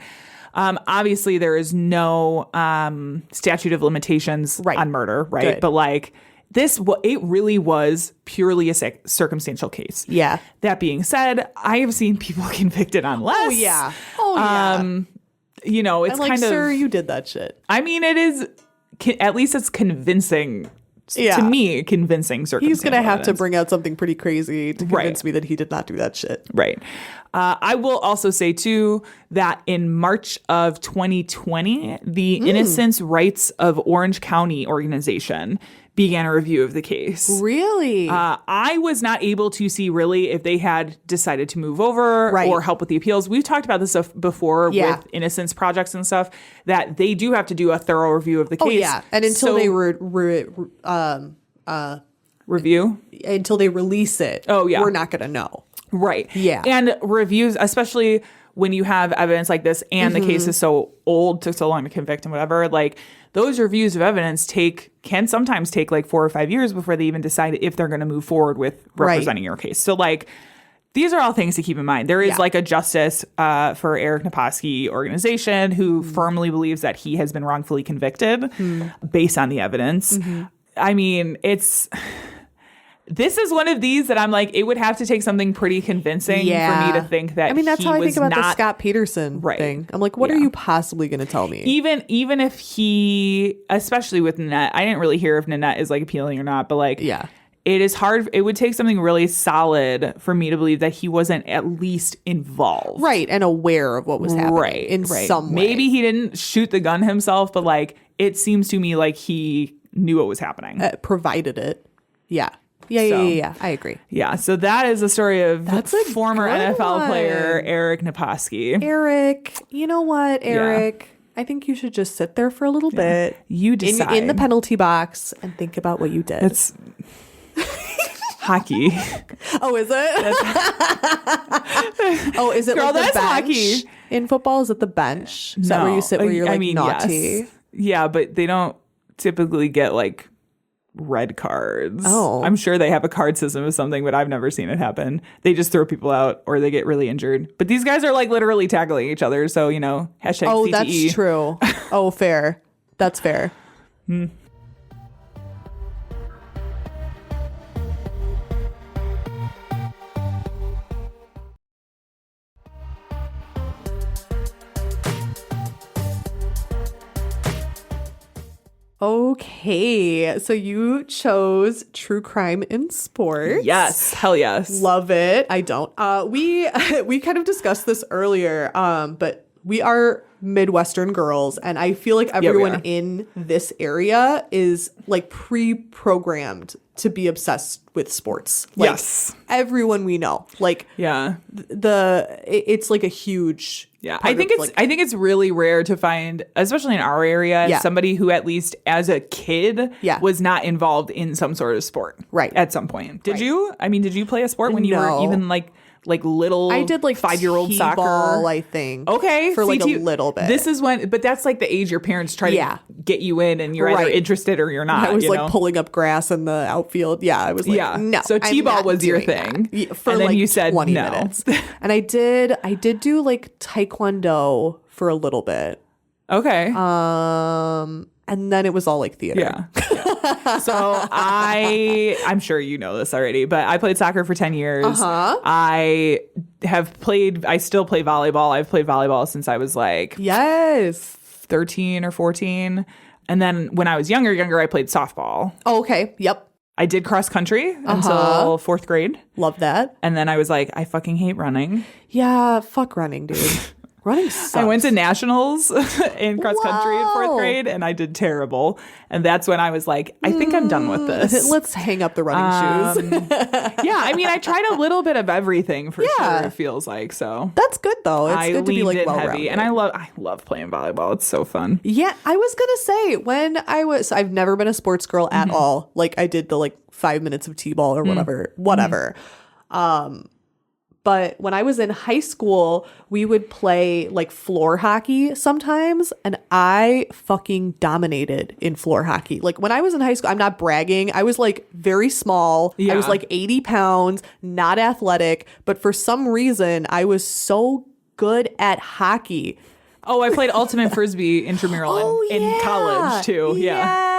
Obviously, there is no statute of limitations on murder, right? Good. But like... it really was purely a circumstantial case. Yeah. That being said, I have seen people convicted on less. Oh, yeah. Oh, yeah. It's I'm like, kind of... sir, you did that shit. I mean, it is... At least it's convincing... Yeah. To me, convincing circumstantial He's going to have to evidence. bring out something pretty crazy to convince me that he did not do that shit. Right. I will also say, too, that in March of 2020, the Innocence Rights of Orange County organization began a review of the case. Really? I was not able to see really if they had decided to move over or help with the appeals. We've talked about this stuff before with innocence projects and stuff, that they do have to do a thorough review of the case. Oh, yeah. And until they review? Until they release it, we're not going to know. Right. Yeah. And reviews, especially when you have evidence like this and the case is so old, took so long to convict and whatever, like those reviews of evidence can sometimes take like 4 or 5 years before they even decide if they're going to move forward with representing your case. So like these are all things to keep in mind. There is like a justice for Eric Naposki organization who firmly believes that he has been wrongfully convicted based on the evidence. I mean, this is one of these that I'm like, it would have to take something pretty convincing for me to think that. I mean, that's how I think about the Scott Peterson Right. thing. I'm like, what are you possibly going to tell me? Even if he, especially with Nanette, I didn't really hear if Nanette is like appealing or not, but like, it is hard. It would take something really solid for me to believe that he wasn't at least involved. Right. And aware of what was happening in some way. Maybe he didn't shoot the gun himself, but like, it seems to me like he knew what was happening. Provided it. Yeah. Yeah. I agree. Yeah. So that is the story of That's a former good NFL one. player Eric Naposki. Eric, you know what, Eric? I think you should just sit there for a little bit. You decide. In the penalty box and think about what you did. It's hockey. Oh, is it? Oh, is it Girl, like the that's bench hockey. in football? Is it the bench? Is that where you sit where you're like naughty? Yes. Yeah, but they don't typically get like red cards. Oh. I'm sure they have a card system or something, but I've never seen it happen. They just throw people out or they get really injured. But these guys are like literally tackling each other. So, you know, hashtag Oh, CTE. that's true. Oh, fair. That's fair. Okay, so you chose true crime in sports. Yes. Hell yes. Love it. I don't. We kind of discussed this earlier, but we are Midwestern girls, and I feel like everyone in this area is like pre-programmed to be obsessed with sports. Like, yes. Everyone we know. Like it's like a huge I think it's really rare to find, especially in our area, somebody who at least as a kid was not involved in some sort of sport. Right. At some point. Did you? I mean, did you play a sport when you were even like little? I did like 5-year-old soccer. T-ball, I think. Okay. For like a little bit. This is when, but that's like the age your parents try to get you in, and you're either interested or you're not. I was like pulling up grass in the outfield. Yeah, I was like, no. So T-ball was your thing. For and then like you said 20 no. minutes. And I did do like taekwondo for a little bit. Okay. And then it was all like theater. Yeah. So I'm sure you know this already, but I played soccer for 10 years. I still play volleyball. I've played volleyball since I was like 13 or 14. And then when I was younger, I played softball. Oh, okay. Yep. I did cross country until 4th grade. Love that. And then I was like, I fucking hate running. Yeah, fuck running, dude. Running sucks. I went to nationals in cross country in 4th grade, and I did terrible. And that's when I was like, I think I'm done with this. Let's hang up the running shoes. Yeah, I mean, I tried a little bit of everything for sure, it feels like. So that's good, though. It's I good to be like leaned in well-rounded. heavy. And I love playing volleyball. It's so fun. Yeah, I was going to say, I've never been a sports girl at all. Like, I did the 5 minutes of T-ball or whatever. But when I was in high school, we would play like floor hockey sometimes, and I fucking dominated in floor hockey. Like when I was in high school, I'm not bragging, I was like very small. Yeah. I was like 80 pounds, not athletic, but for some reason I was so good at hockey. Oh, I played ultimate frisbee intramural in college too. Yeah.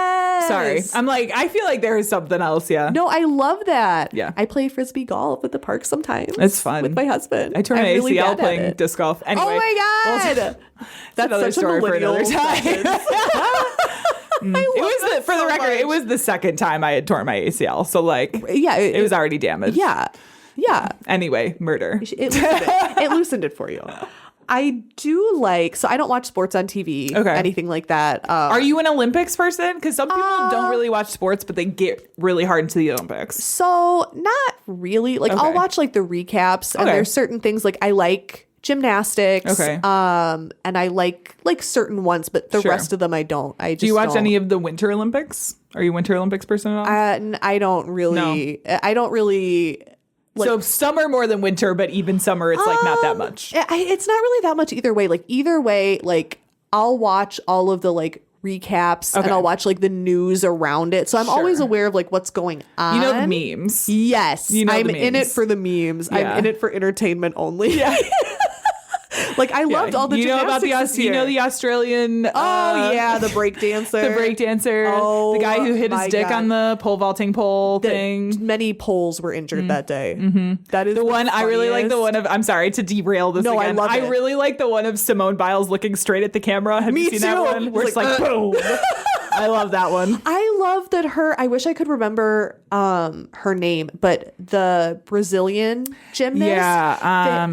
Sorry. I'm like, I feel like there is something else. Yeah. No, I love that. Yeah. I play frisbee golf at the park sometimes. It's fun. With my husband. I tore my I'm really ACL bad at playing it. disc golf. Anyway. Oh my God. That's another such a story for another millennial time. sentence. It was for the so record, much. it was the second time I had torn my ACL. So like, Yeah. it was already damaged. Yeah. Yeah. Anyway, murder. It loosened it for you. I do so I don't watch sports on TV, anything like that. Are you an Olympics person? Because some people don't really watch sports, but they get really hard into the Olympics. So not really. Like I'll watch like the recaps, and there's certain things like I like gymnastics, and I like certain ones, but the rest of them I don't. Do you watch any of the Winter Olympics? Are you a Winter Olympics person at all? I don't really. No. I don't really. So summer more than winter, but even summer, it's like not that much. It's not really that much either way. Like either way, like I'll watch all of the like recaps and I'll watch like the news around it. So I'm always aware of like what's going on. You know the memes. Yes. You know I'm the in it memes. for the memes. Yeah. I'm in it for entertainment only. Yeah. Like I loved all the you know about gymnastics this year. you know the Australian the break dancer. the break dancer, the guy who hit his dick on the pole vaulting pole thing. Many poles were injured that day. That is The one I really like the funniest. one of I'm sorry to derail this No, I again. love it. really like the one of Simone Biles looking straight at the camera. Have you seen that too. one? Where It's it's like boom. I love that one. I love that I wish I could remember her name, but the Brazilian gymnast. Yeah,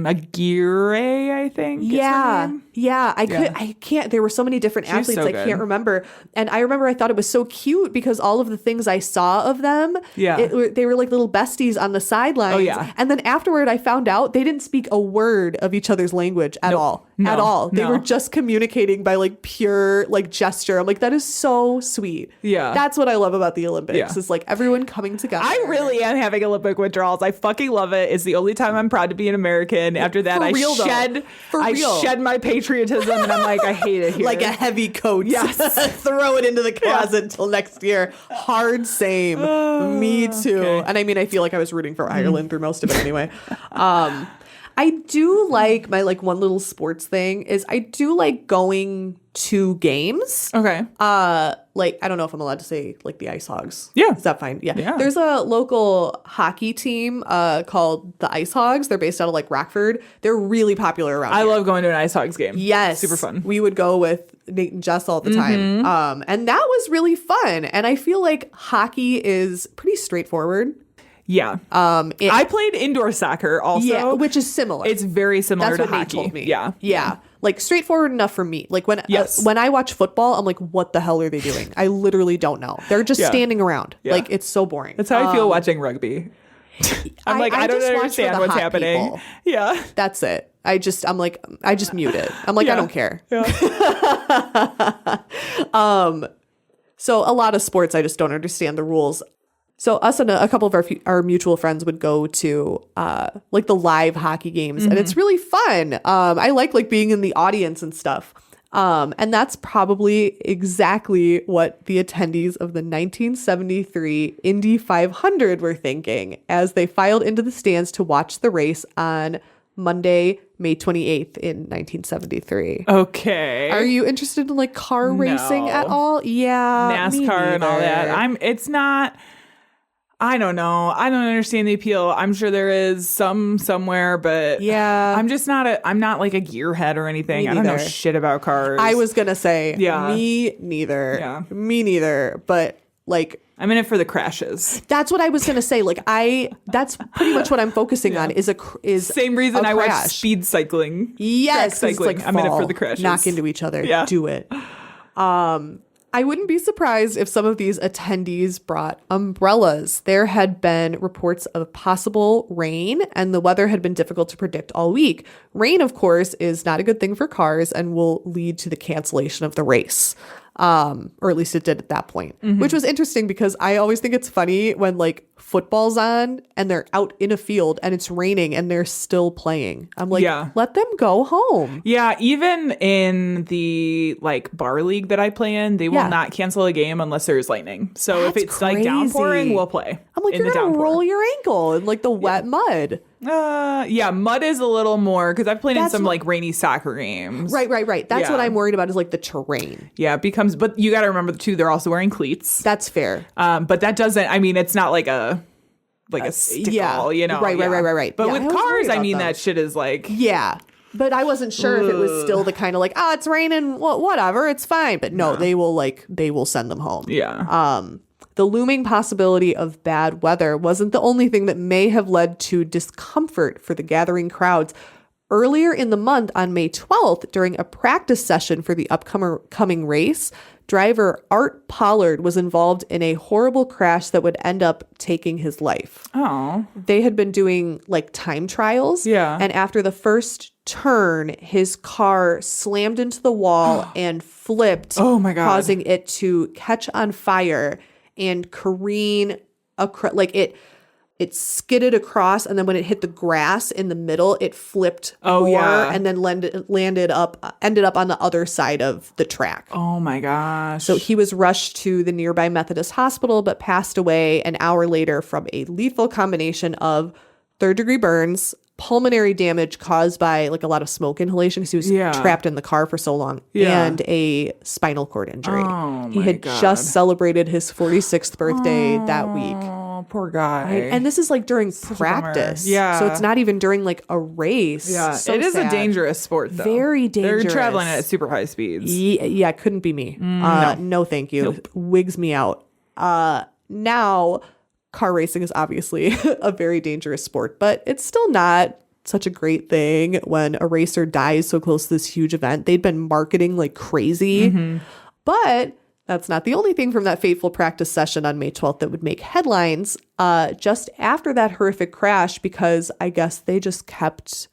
Aguirre, I think. is her name. I can't. There were so many different athletes so I good. can't remember. And I remember I thought it was so cute because all of the things I saw of them, they were like little besties on the sidelines. Oh, yeah. And then afterward, I found out they didn't speak a word of each other's language at all. No, at all. They no. were just communicating by like pure like gesture. I'm like, that is so sweet. Yeah. That's what I love about the Olympics. Yeah. Is like everyone coming together. I really am having Olympic withdrawals. I fucking love it. It's the only time I'm proud to be an American. After that, For I real, though. shed For real. my patriotism, and I'm like, I hate it here. like a heavy coat. Yes. Throw it into the closet until next year. Hard same. Me too. okay. And I mean, I feel like I was rooting for Ireland through most of it anyway. I do like my like one little sports thing is I do like going to games. Okay. Like I don't know if I'm allowed to say like the Ice Hogs. Yeah. Is that fine? Yeah. Yeah. There's a local hockey team called the Ice Hogs. They're based out of like Rockford. They're really popular around I here. love going to an Ice Hogs game. Yes. Super fun. We would go with Nate and Jess all the time. And that was really fun. And I feel like hockey is pretty straightforward. Yeah. I played indoor soccer also. Yeah, which is similar. It's very similar That's to what hockey. Nate told me. Yeah. Yeah. Like straightforward enough for me. Like when Yes. when I watch football, I'm like, what the hell are they doing? I literally don't know. They're just Yeah. standing around. Yeah. Like it's so boring. That's how I feel watching rugby. I'm like, I don't just watch for understand the what's hot happening. people. Yeah. That's it. I just mute it. I'm like, I Yeah. don't care. Yeah. So a lot of sports, I just don't understand the rules. So us and a couple of our mutual friends would go to like the live hockey games, and it's really fun. I like being in the audience and stuff. And that's probably exactly what the attendees of the 1973 Indy 500 were thinking as they filed into the stands to watch the race on Monday, May 28th in 1973. Okay. Are you interested in like car racing at all? Yeah. me NASCAR and all that. neither. It's not. I don't know. I don't understand the appeal. I'm sure there is somewhere, but Yeah. I'm not like a gearhead or anything. Me I don't know neither. shit about cars. I was gonna say, Yeah. me neither. Yeah. Me neither. But like, I'm in it for the crashes. that's what I was gonna say. Like, that's pretty much what I'm focusing on. Is Same reason a I watch crash. speed cycling. Yes, track 'cause it's cycling. like I'm in it for fall, the crashes. knock into each other. Yeah. Do it. I wouldn't be surprised if some of these attendees brought umbrellas. There had been reports of possible rain, and the weather had been difficult to predict all week. Rain, of course, is not a good thing for cars and will lead to the cancellation of the race. Or at least it did at that point, which was interesting because I always think it's funny when like football's on and they're out in a field and it's raining and they're still playing. I'm like, Yeah. let them go home. Yeah, even in the like bar league that I play in, they will Yeah. not cancel a game unless there's lightning. So if That's it's like downpouring, crazy. we'll play. I'm like, in you're the gonna downpour. roll your ankle in like the wet mud. Yeah, mud is a little more because I've played in That's some what- like rainy soccer games. Right. That's Yeah. what I'm worried about is like the terrain. Yeah, it becomes, but you got to remember too, they're also wearing cleats. That's fair. But that doesn't, I mean, it's not like a stick yeah. ball, you know? Right. But Yeah, with I was worried cars, I about mean, them. that shit is like, Yeah. But I wasn't sure if it was still the kind of like, it's raining, whatever, it's fine. But no, they will send them home. yeah. The looming possibility of bad weather wasn't the only thing that may have led to discomfort for the gathering crowds. Earlier in the month, on May 12th, during a practice session for the upcoming race, driver Art Pollard was involved in a horrible crash that would end up taking his life. Oh. They had been doing like time trials. Yeah. And after the first turn, his car slammed into the wall and flipped. Oh my God. Causing it to catch on fire and careen it skidded across, and then when it hit the grass in the middle, it flipped more and then ended up on the other side of the track. Oh my gosh. So he was rushed to the nearby Methodist hospital, but passed away an hour later from a lethal combination of third-degree burns, pulmonary damage caused by like a lot of smoke inhalation because he was trapped in the car for so long, and a spinal cord injury. He had just celebrated his 46th birthday that week. Oh, poor guy. Right? And this is like during practice. Yeah. So it's not even during like a race. Yeah. So it is sad. a dangerous sport, though. Very dangerous. They're traveling at super high speeds. Yeah, couldn't be me. No, thank you. Nope. Wigs me out. Now, car racing is obviously a very dangerous sport, but it's still not such a great thing when a racer dies so close to this huge event. They'd been marketing like crazy. But that's not the only thing from that fateful practice session on May 12th that would make headlines. Just after that horrific crash, because I guess they just kept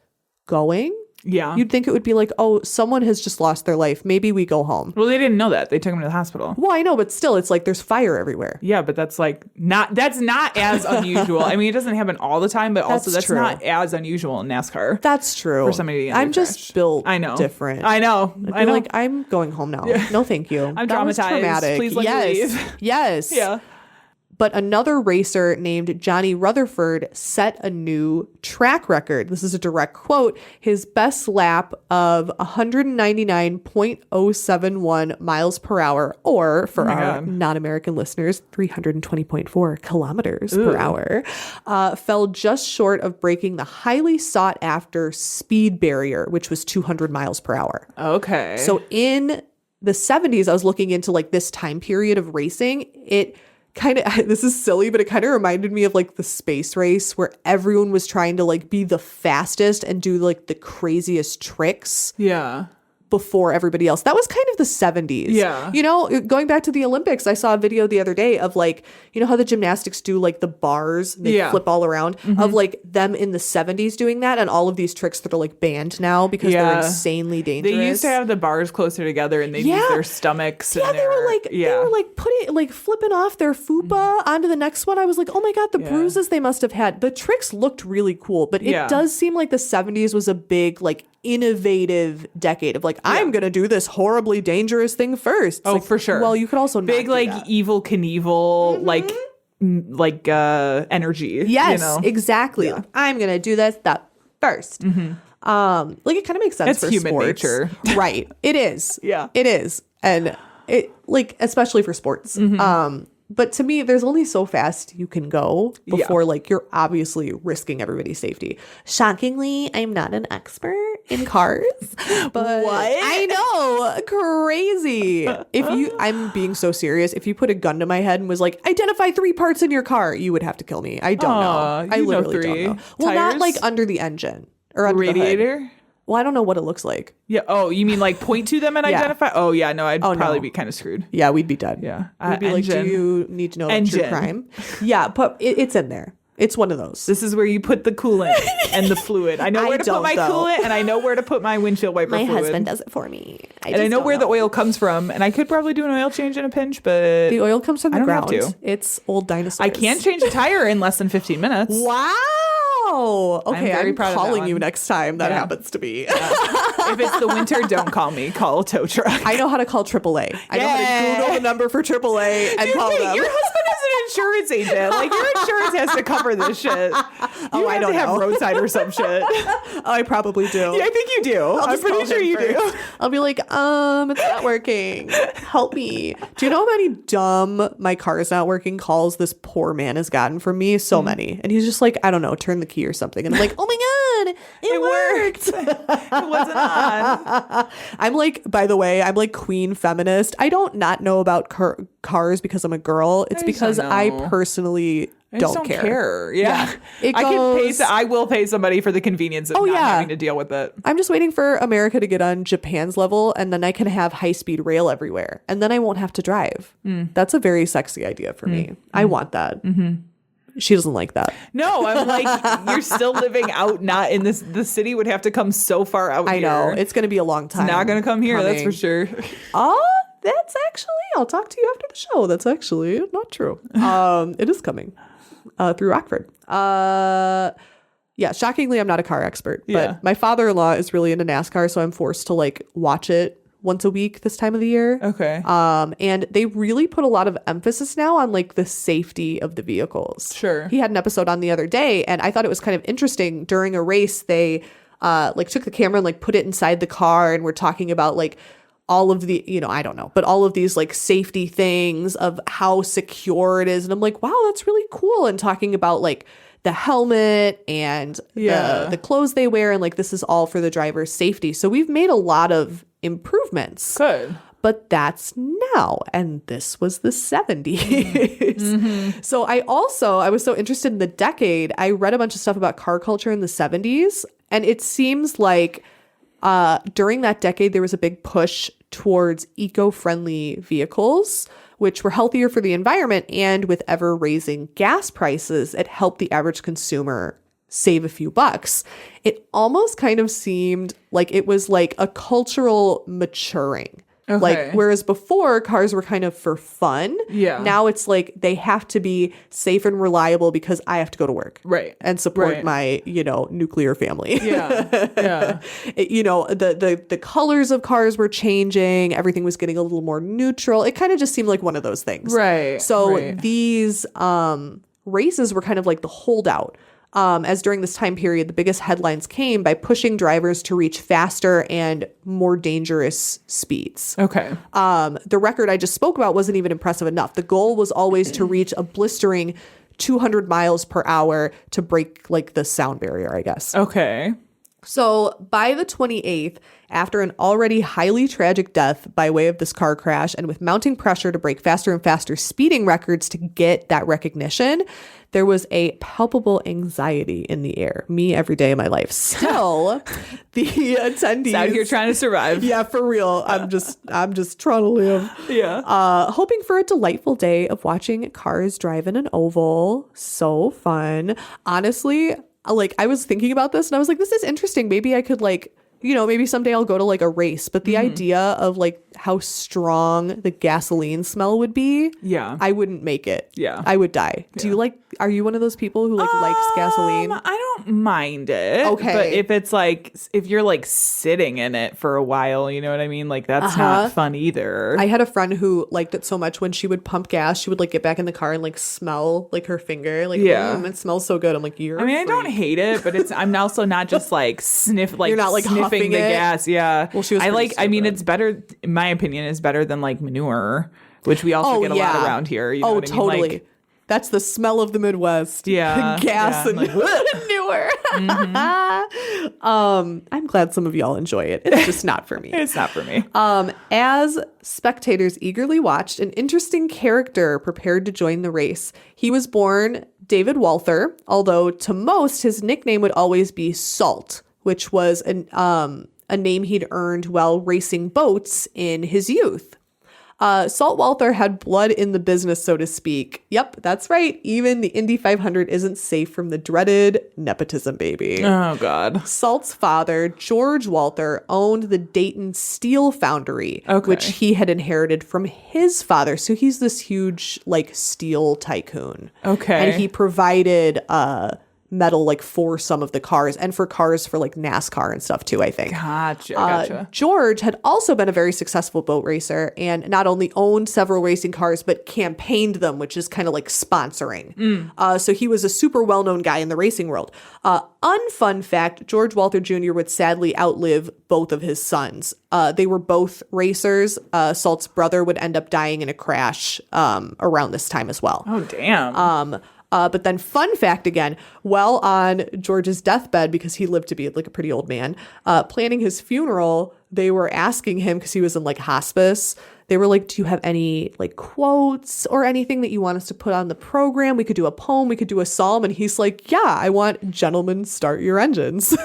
going. Yeah. You'd think it would be like, oh, someone has just lost their life. Maybe we go home. Well, they didn't know that. They took him to the hospital. Well, I know, but still, it's like there's fire everywhere. Yeah, but that's not as unusual. I mean, it doesn't happen all the time, but also that's true. not as unusual in NASCAR. That's true. For somebody to get in a I'm just crash. built I know. different. I know. I know. Like, I'm going home now. No, thank you. I'm That was traumatized. traumatic. Please let me leave. Yes. Yeah. But another racer named Johnny Rutherford set a new track record. This is a direct quote. His best lap of 199.071 miles per hour, or for our non-American listeners, 320.4 kilometers per hour, fell just short of breaking the highly sought after speed barrier, which was 200 miles per hour. Okay. So in the 70s, I was looking into like this time period of racing. It kind of, this is silly, but it kind of reminded me of like the space race where everyone was trying to like be the fastest and do like the craziest tricks. Yeah. Before everybody else. That was kind of the 70s. Yeah. You know, going back to the Olympics, I saw a video the other day of like, you know how the gymnastics do like the bars, they flip all around, of like them in the 70s doing that, and all of these tricks that are like banned now because they're insanely dangerous. They used to have the bars closer together and they'd use their stomachs. Yeah, and they were like putting like flipping off their fupa onto the next one. I was like, oh my God, the bruises they must have had. The tricks looked really cool, but it does seem like the 70s was a big like innovative decade of like, I'm gonna do this horribly dangerous thing first. It's Oh, like, for sure. Well, you could also not big do like that. evil Knievel like energy. Yes, you know? exactly. Like, I'm gonna do this that first. Like it kind of makes sense It's for human sports. nature. Right. It is. Yeah. It is. And it like especially for sports. But to me, there's only so fast you can go before like you're obviously risking everybody's safety. Shockingly, I'm not an expert in cars, but I know, crazy. I'm being so serious. If you put a gun to my head and was like, identify 3 parts in your car, you would have to kill me. I don't know. I literally don't know. Well, not Tires? like under the engine or under the hood. Radiator. Well, I don't know what it looks like. Yeah. Oh, you mean like point to them and identify? Oh, yeah. No, I'd probably be kind of screwed. Yeah, we'd be dead. Yeah. We'd be like, do you need to know about your crime? Yeah, but it's in there. It's one of those. This is where you put the coolant and the fluid. I know where to put my coolant and I know where to put my windshield wiper fluid. My husband does it for me. I know where the oil comes from. And I could probably do an oil change in a pinch, but the oil comes from the ground. Have to. It's old dinosaurs. I can change a tire in less than 15 minutes. Wow. Okay, I'm proud of that calling you one. next time that happens to me. If it's the winter, don't call me. Call a tow truck. I know how to call AAA. I know how to Google the number for AAA and call them. Your husband is an insurance agent. Like, your insurance has to cover this shit. I don't have know. roadside or some shit. I probably do. Yeah, I think you do. I'm pretty sure you do. I'll be like, it's not working. Help me. Do you know how many dumb my car is not working calls this poor man has gotten from me? So many. And he's just like, I don't know, turn the key or something. And I'm like, oh my God, it worked. It wasn't on. I'm like, by the way, I'm like queen feminist. I don't not know about cars because I'm a girl. It's because I personally don't care. Yeah. I will pay somebody for the convenience of not having to deal with it. I'm just waiting for America to get on Japan's level, and then I can have high-speed rail everywhere, and then I won't have to drive. That's a very sexy idea for me. I want that. She doesn't like that. No, I'm like, you're still living out, not in this. The city would have to come so far out here. I know. It's going to be a long time. It's not going to come here, that's for sure. That's actually, I'll talk to you after the show. That's actually not true. It is coming. through Rockford. Yeah, shockingly, I'm not a car expert, but Yeah. my father-in-law is really into NASCAR, so I'm forced to like watch it once a week this time of the year. Okay. And they really put a lot of emphasis now on like the safety of the vehicles. Sure. He had an episode on the other day, and I thought it was kind of interesting. During a race, they like took the camera and like put it inside the car, and we're talking about like all of the, I don't know, but all of these like safety things of how secure it is. And I'm like, wow, that's really cool. And talking about like the helmet and the clothes they wear, and like this is all for the driver's safety. So we've made a lot of improvements. Good. But that's now, and this was the 70s. Mm-hmm. So I was so interested in the decade. I read a bunch of stuff about car culture in the 70s, and it seems like during that decade there was a big push towards eco-friendly vehicles, which were healthier for the environment, and with ever-raising gas prices, it helped the average consumer save a few bucks. It almost kind of seemed like it was like a cultural maturing. Okay. Like, whereas before cars were kind of for fun. Yeah. Now it's like they have to be safe and reliable because I have to go to work. Right. And support Right. my, nuclear family. Yeah. Yeah. The colors of cars were changing. Everything was getting a little more neutral. It kind of just seemed like one of those things. Right. So right. these races were kind of like the holdout. As during this time period, the biggest headlines came by pushing drivers to reach faster and more dangerous speeds. Okay. The record I just spoke about wasn't even impressive enough. The goal was always to reach a blistering 200 miles per hour to break like the sound barrier, I guess. Okay. So by the 28th, after an already highly tragic death by way of this car crash, and with mounting pressure to break faster and faster speeding records to get that recognition, there was a palpable anxiety in the air. Me every day of my life. Still, the attendees Out here trying to survive. Yeah, for real. I'm just trying to live. Yeah. Hoping for a delightful day of watching cars drive in an oval. So fun. Honestly, like I was thinking about this and I was like, this is interesting. Maybe I could like, maybe someday I'll go to like a race. But the idea of like how strong the gasoline smell would be, Yeah. I wouldn't make it. Yeah. I would die. Are you one of those people who like likes gasoline? I don't mind it. Okay. But if you're like sitting in it for a while, you know what I mean? Like that's not fun either. I had a friend who liked it so much when she would pump gas, she would like get back in the car and like smell like her finger. Like, it smells so good. I'm like, I don't hate it, but I'm also not just like You're not like sniffing huffing the it? gas. Yeah. Well, she was it's better, in my opinion, is better than like manure, which we also get a lot around here. You know what I mean? Totally. Like, that's the smell of the Midwest. Yeah. Gas and like, manure. I'm glad some of y'all enjoy it. It's just not for me. it's not for me. As spectators eagerly watched, an interesting character prepared to join the race. He was born David Walther, although to most his nickname would always be Salt, which was a name he'd earned while racing boats in his youth. Salt Walther had blood in the business, so to speak. Yep, that's right. Even the Indy 500 isn't safe from the dreaded nepotism baby. Oh, God. Salt's father, George Walther, owned the Dayton Steel Foundry, which he had inherited from his father. So he's this huge, like, steel tycoon. Okay. And he provided metal like for some of the cars and for cars for like NASCAR and stuff too, I think. Gotcha. George had also been a very successful boat racer and not only owned several racing cars, but campaigned them, which is kind of like sponsoring. So he was a super well-known guy in the racing world. Unfun fact, George Walther Jr. would sadly outlive both of his sons. They were both racers. Salt's brother would end up dying in a crash around this time as well. Oh, damn. But then fun fact again, while on George's deathbed, because he lived to be like a pretty old man, planning his funeral, they were asking him, because he was in like hospice, they were like, do you have any like quotes or anything that you want us to put on the program? We could do a poem, we could do a psalm. And he's like, yeah, I want Gentlemen Start Your Engines. So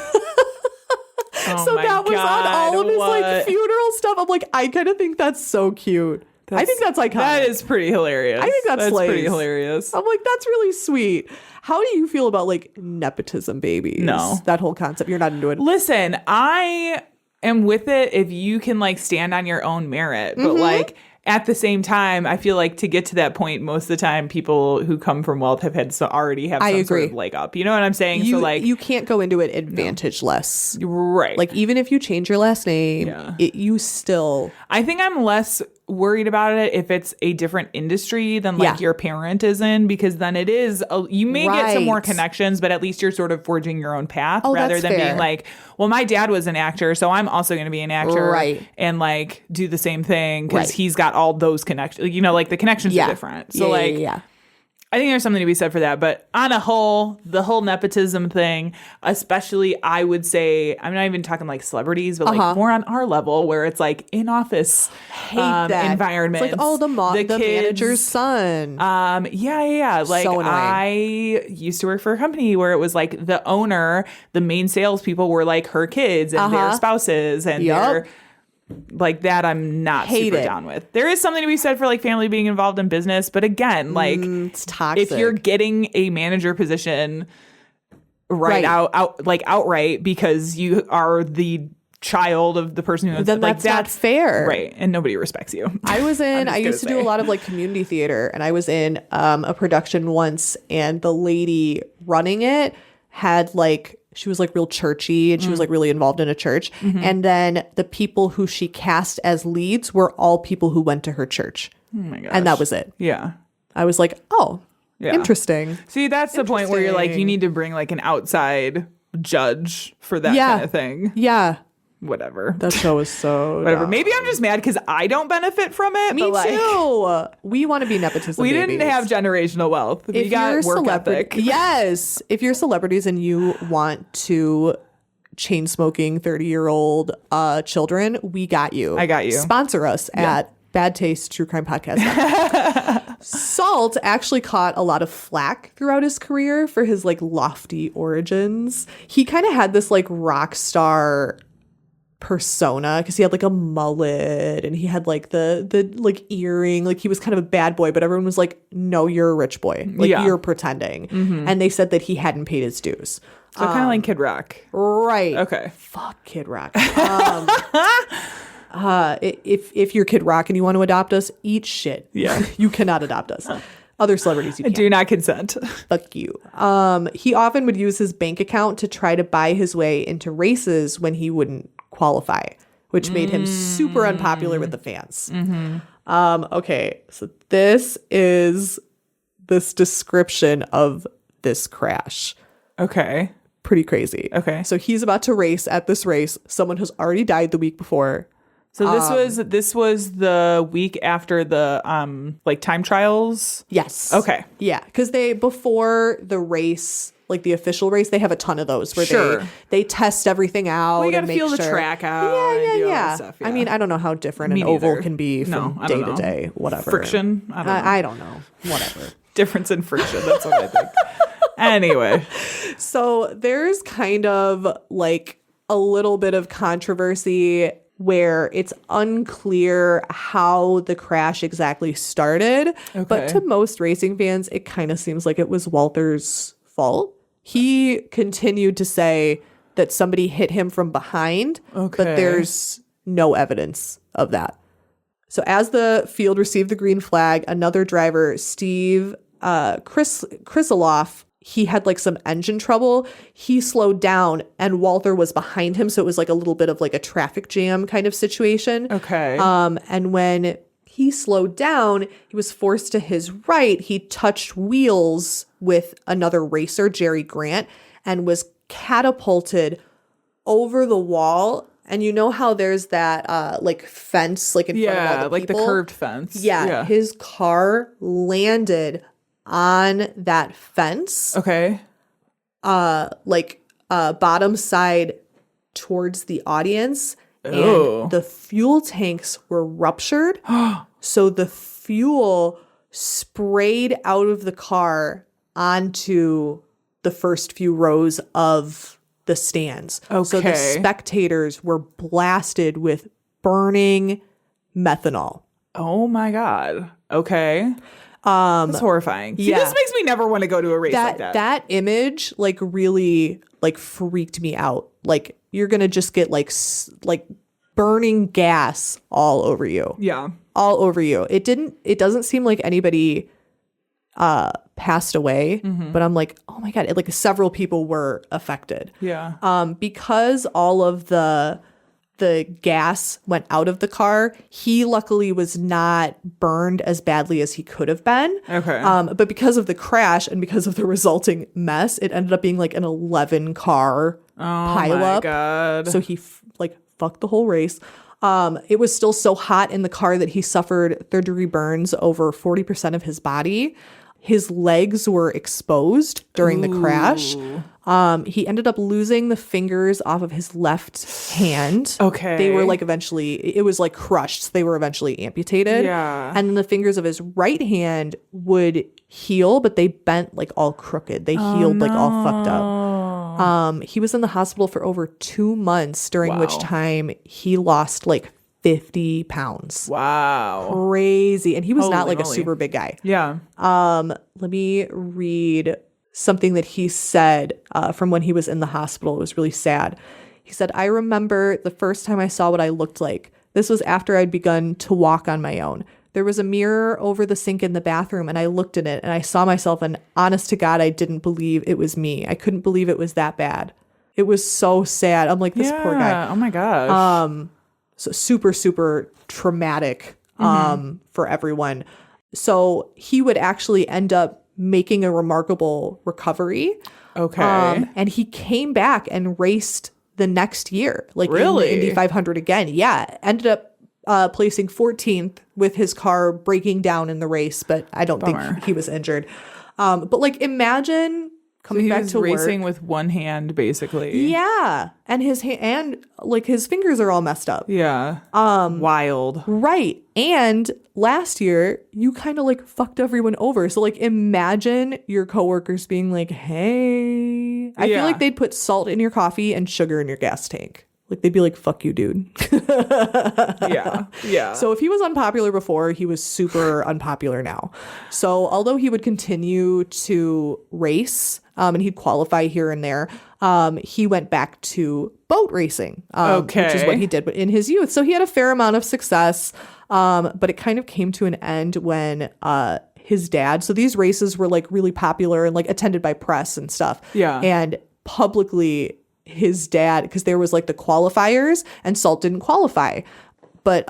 that was on all of his like funeral stuff. I'm like, I kind of think that's so cute. I think that's iconic. That is pretty hilarious. I think that's pretty hilarious. I'm like, that's really sweet. How do you feel about like nepotism babies? No. That whole concept. You're not into it. Listen, I am with it if you can like stand on your own merit. But like at the same time, I feel like to get to that point, most of the time, people who come from wealth have had already have some sort of leg up. You know what I'm saying? You, so like, you can't go into it advantageless. Right. Like even if you change your last name, you still. I think I'm less worried about it if it's a different industry than like your parent is in, because then it is you may get some more connections, but at least you're sort of forging your own path rather than being like, well, my dad was an actor, so I'm also going to be an actor and like do the same thing because he's got all those connections. You know, like the connections are different. So I think there's something to be said for that. But on a whole, the whole nepotism thing, especially, I would say, I'm not even talking like celebrities, but like more on our level where it's like in office environments. It's like, the manager's son. Like so I used to work for a company where it was like the owner, the main salespeople were like her kids and their spouses and their... Like that I'm not super down with. There is something to be said for like family being involved in business, but again, like it's toxic. If you're getting a manager position outright because you are the child of the person who owns then like that's not fair. Right. And nobody respects you. I used to do a lot of like community theater, and I was in a production once, and the lady running it had like, she was like real churchy, and she was like really involved in a church. And then the people who she cast as leads were all people who went to her church. Oh my gosh. And that was it. Yeah. I was like, interesting. See, that's the point where you're like, you need to bring like an outside judge for that kind of thing. Yeah. Whatever. That show is so whatever. dumb. Maybe I'm just mad because I don't benefit from it. Me too. We want to be nepotism We babies. didn't have generational wealth. We got work ethic. Yes. If you're celebrities and you want to chain smoking 30-year-old children, we got you. I got you. Sponsor us at Bad Taste True Crime Podcast. Salt actually caught a lot of flack throughout his career for his like lofty origins. He kind of had this like rock star persona because he had like a mullet and he had like the like earring, like he was kind of a bad boy, but everyone was like, no, you're a rich boy, like you're pretending. And they said that he hadn't paid his dues. So kind of like Kid Rock. Right. Okay. Fuck Kid Rock. If you're Kid Rock and you want to adopt us, eat shit. Yeah. You cannot adopt us. Other celebrities you can. Do not consent. Fuck you. He often would use his bank account to try to buy his way into races when he wouldn't qualify, which made him super unpopular with the fans. Okay, so this is this description of this crash. Okay. Pretty crazy. Okay. So he's about to race at this race. Someone has already died the week before. So this was the week after the like time trials? Yes. Okay. Yeah, because before the race, like the official race, they have a ton of those where they test everything out. Well, you got to and make feel the sure. track out. Yeah. Stuff, I mean, I don't know how different an oval can be from day to day. Whatever. Friction? I don't know. Whatever. Difference in friction. That's what I think. Anyway. So there's kind of like a little bit of controversy where it's unclear how the crash exactly started. Okay. But to most racing fans, it kind of seems like it was Walter's fault. He continued to say that somebody hit him from behind, but there's no evidence of that. So as the field received the green flag, another driver, Steve Krisaloff, he had like some engine trouble. He slowed down and Walter was behind him. So it was like a little bit of like a traffic jam kind of situation. Okay. And when he slowed down, he was forced to his right. He touched wheels with another racer, Jerry Grant, and was catapulted over the wall. And you know how there's that like fence like in front of all the like people? The curved fence. Yeah. His car landed on that fence. Okay. Bottom side towards the audience. And the fuel tanks were ruptured. So the fuel sprayed out of the car onto the first few rows of the stands. Okay. So the spectators were blasted with burning methanol. Oh my God. Okay. That's horrifying. See, this makes me never want to go to a race like that. That image really freaked me out. Like you're going to just get like burning gas all over you. Yeah. All over you. It doesn't seem like anybody passed away, but I'm like, oh my God, like several people were affected. Yeah. Because all of the gas went out of the car, he luckily was not burned as badly as he could have been. Okay. But because of the crash and because of the resulting mess, it ended up being like an 11 car pileup. Oh my God. So he fucked the whole race. It was still so hot in the car that he suffered third-degree burns over 40% of his body. His legs were exposed during the crash. He ended up losing the fingers off of his left hand. Okay. They were like it was like crushed. So they were eventually amputated. Yeah. And then the fingers of his right hand would heal, but they bent like all crooked. They healed like all fucked up. He was in the hospital for over 2 months, during which time he lost like 50 pounds. Wow. Crazy. And he was not Holy like moly. a super big guy. Yeah. Let me read something that he said from when he was in the hospital. It was really sad. He said, "I remember the first time I saw what I looked like. This was after I'd begun to walk on my own. There was a mirror over the sink in the bathroom, and I looked in it and I saw myself, and honest to God, I didn't believe it was me. I couldn't believe it was that bad." It was so sad. I'm like, this poor guy. Oh my gosh. So super, super traumatic for everyone. So he would actually end up making a remarkable recovery. Okay. And he came back and raced the next year, like Really? in the Indy 500 again. Yeah. Ended up placing 14th with his car breaking down in the race, but I don't Bummer. think he was injured. But like, imagine coming he back was to racing work. with one hand, basically. Yeah. And his and like his fingers are all messed up. Yeah. Wild. Right. And last year, you kind of like fucked everyone over. So like imagine your coworkers being like, "Hey." I feel Yeah. like they'd put salt in your coffee and sugar in your gas tank. Like they'd be like, "Fuck you, dude." Yeah. Yeah. So if he was unpopular before, he was super unpopular now. So although he would continue to race and he'd qualify here and there, he went back to boat racing, which is what he did in his youth. So he had a fair amount of success, but it kind of came to an end when his dad, so these races were like really popular and like attended by press and stuff. Yeah. And publicly his dad, because there was like the qualifiers and Salt didn't qualify. But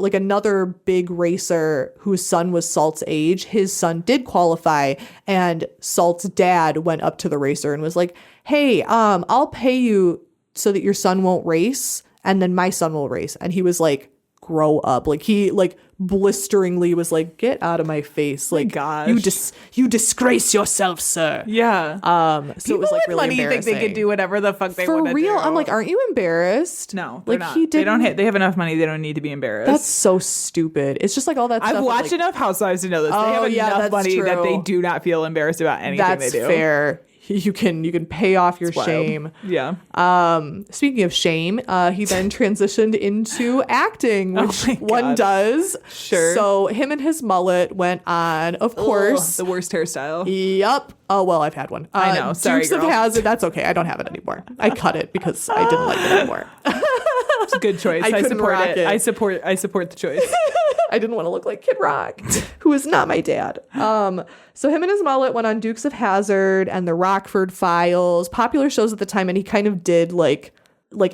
like another big racer whose son was Salt's age, his son did qualify, and Salt's dad went up to the racer and was like, "Hey, I'll pay you so that your son won't race, and then my son will race." And he was like, "Grow up." Like he like blisteringly was like, "Get out of my face." Like, gosh. you disgrace yourself, sir. Yeah. So it was like with really money think embarrassing. they could do whatever the fuck they want to For real, do. I'm like, aren't you embarrassed? No, they're like not. he did. They have enough money. They don't need to be embarrassed. That's so stupid. It's just like all that stuff. I've with, watched like, enough Housewives to know this. They Oh, have yeah, enough that's money that they true. do not feel embarrassed about anything That's they do. fair. You can pay off your Wild. shame. Yeah. Speaking of shame, he then transitioned into acting, which my one God. does. Sure. So him and his mullet went on, of course. the worst hairstyle. Yep. Oh, well, I've had one. I know. Sorry, Dukes of girl. Hazzard. That's okay. I don't have it anymore. I cut it because I didn't like it anymore. It's a good choice. I I couldn't support rock it. it. I support the choice. I didn't want to look like Kid Rock, who is not my dad. So him and his mullet went on Dukes of Hazzard and the Rockford Files, popular shows at the time, and he kind of did like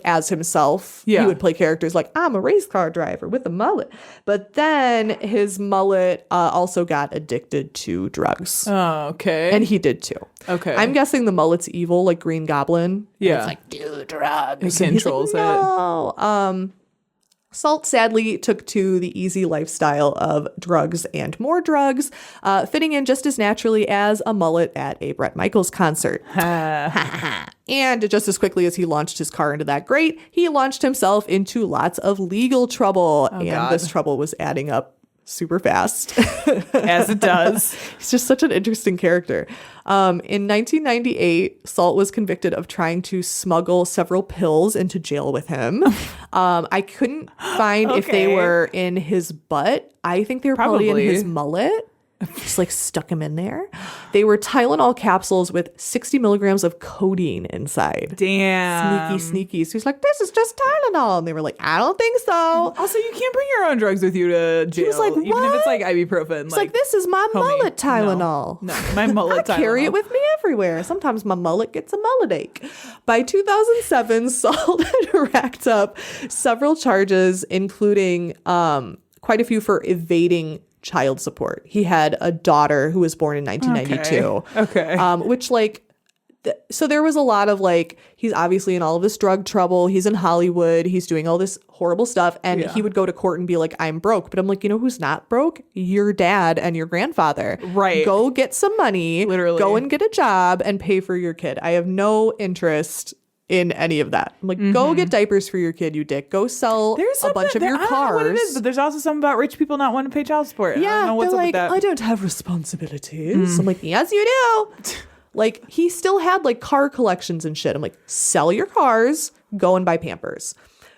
as himself. Yeah. He would play characters like, "I'm a race car driver with a mullet." But then his mullet also got addicted to drugs. Oh, okay. And he did too. Okay. I'm guessing the mullet's evil, like Green Goblin. Yeah. And it's like, "Do drugs." It And he's controls like, no. Salt sadly took to the easy lifestyle of drugs and more drugs, fitting in just as naturally as a mullet at a Bret Michaels concert. And just as quickly as he launched his car into that grate, he launched himself into lots of legal trouble. And God. this trouble was adding up super fast. As it does. He's just such an interesting character. In 1998, Salt was convicted of trying to smuggle several pills into jail with him. I couldn't find if they Okay. were in his butt. I think they were probably in Probably. his mullet. just like stuck him in there. They were Tylenol capsules with 60 milligrams of codeine inside. Damn. Sneaky. So he's like, this is just Tylenol. And they were like, I don't think so. Also, you can't bring your own drugs with you to jail. was like, even if it's what? like ibuprofen. It's like, this is my mullet Tylenol. No, my mullet I Tylenol. carry it with me everywhere. Sometimes my mullet gets a mullet ache. By 2007, Salt had racked up several charges, including quite a few for evading child support. He had a daughter who was born in 1992. Okay. Which like, so there was a lot of like, he's obviously in all of this drug trouble. He's in Hollywood. He's doing all this horrible stuff. And he would go to court and be like, I'm broke. But I'm like, you know who's not broke? Your dad and your grandfather. Right. Go get some money. Literally. Go and get a job and pay for your kid. I have no interest in any of that. I'm like, go get diapers for your kid, you dick. Go sell a bunch of your I don't know what it cars. is, but there's also something about rich people not wanting to pay child support. I don't know what's they're up like, with that. I don't have responsibilities. I'm like, yes, you do. Like, he still had like car collections and shit. I'm like, sell your cars, go and buy Pampers.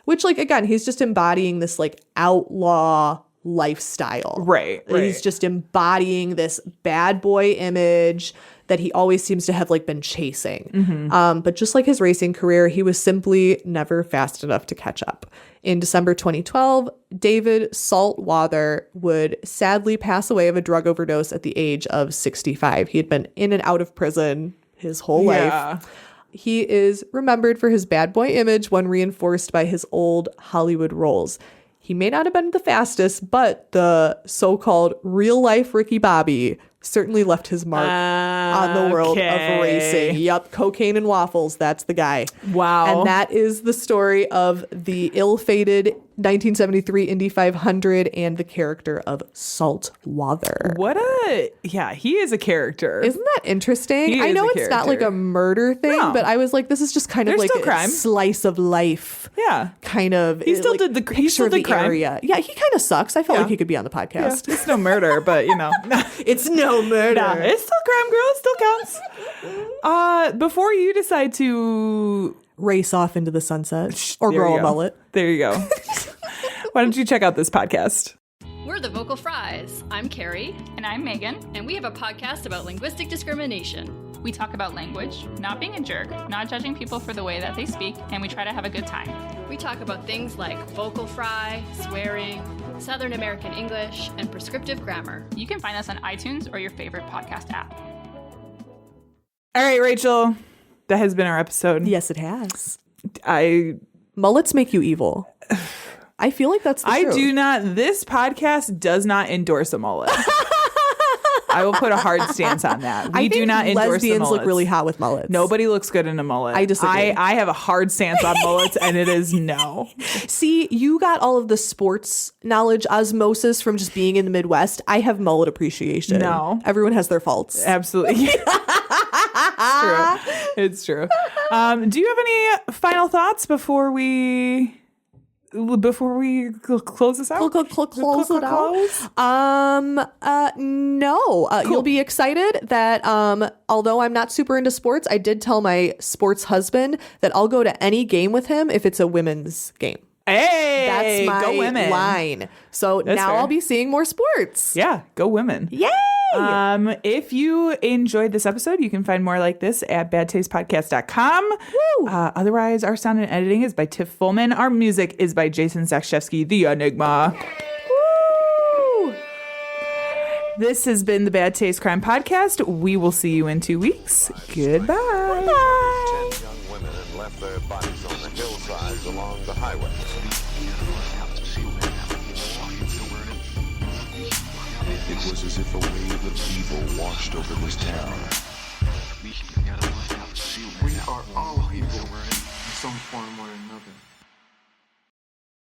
Which, like, again, he's just embodying this like outlaw lifestyle. Right. He's just embodying this bad boy image that he always seems to have like been chasing. But just like his racing career, he was simply never fast enough to catch up. In December 2012, David Saltwater would sadly pass away of a drug overdose at the age of 65. He had been in and out of prison his whole life. He is remembered for his bad boy image, one reinforced by his old Hollywood roles. He may not have been the fastest, but the so-called real-life Ricky Bobby certainly left his mark on the world of racing. Yup, cocaine and waffles, that's the guy. Wow. And that is the story of the ill-fated 1973 Indy 500 and the character of Saltwater. He is a character. Isn't that interesting? He I is know a it's not like character. a murder thing, No. but I was like, this is just kind of There's like still a crime. slice of life. Yeah. Kind of. He still like, did the- he picture still of did the crime. area. Yeah, he kind of sucks. I felt Yeah. like he could be on the Yeah, podcast. it's no murder, but you know. It's no murder. Nah, it's still crime, girl. It still counts. Before you decide to Race off into the sunset or there grow you a go. mullet. There you go. Why don't you check out this podcast? We're the Vocal Fries. I'm Carrie. And I'm Megan. And we have a podcast about linguistic discrimination. We talk about language, not being a jerk, not judging people for the way that they speak, and we try to have a good time. We talk about things like vocal fry, swearing, Southern American English, and prescriptive grammar. You can find us on iTunes or your favorite podcast app. All right, Rachel. That has been our episode. Yes, it has. I Mullets make you evil. I feel like that's the truth. do not. This podcast does not endorse a mullet. I will put a hard stance on that. We I do think not endorse the lesbians look mullets. really hot with mullets. Nobody looks good in a mullet. I disagree. I have a hard stance on mullets, and it is no. See, you got all of the sports knowledge osmosis from just being in the Midwest. I have mullet appreciation. No. Everyone has their faults. Absolutely. It's true. Do you have any final thoughts before we close this out? Close it out. No. You'll be excited that although I'm not super into sports, I did tell my sports husband that I'll go to any game with him if it's a women's game. Hey, That's my go women. line. So That's now fair. I'll be seeing more sports. Yeah, go women. Yay! If you enjoyed this episode, you can find more like this at badtastepodcast.com. Otherwise, our sound and editing is by Tiff Fullman. Our music is by Jason Zakshevsky, the Enigma. Woo! This has been the Bad Taste Crime Podcast. We will see you in 2 weeks. Goodbye. Bye. 10 young women and left their bodies on the hillsides along the highway. It was as if a wave of evil washed over this town. We are all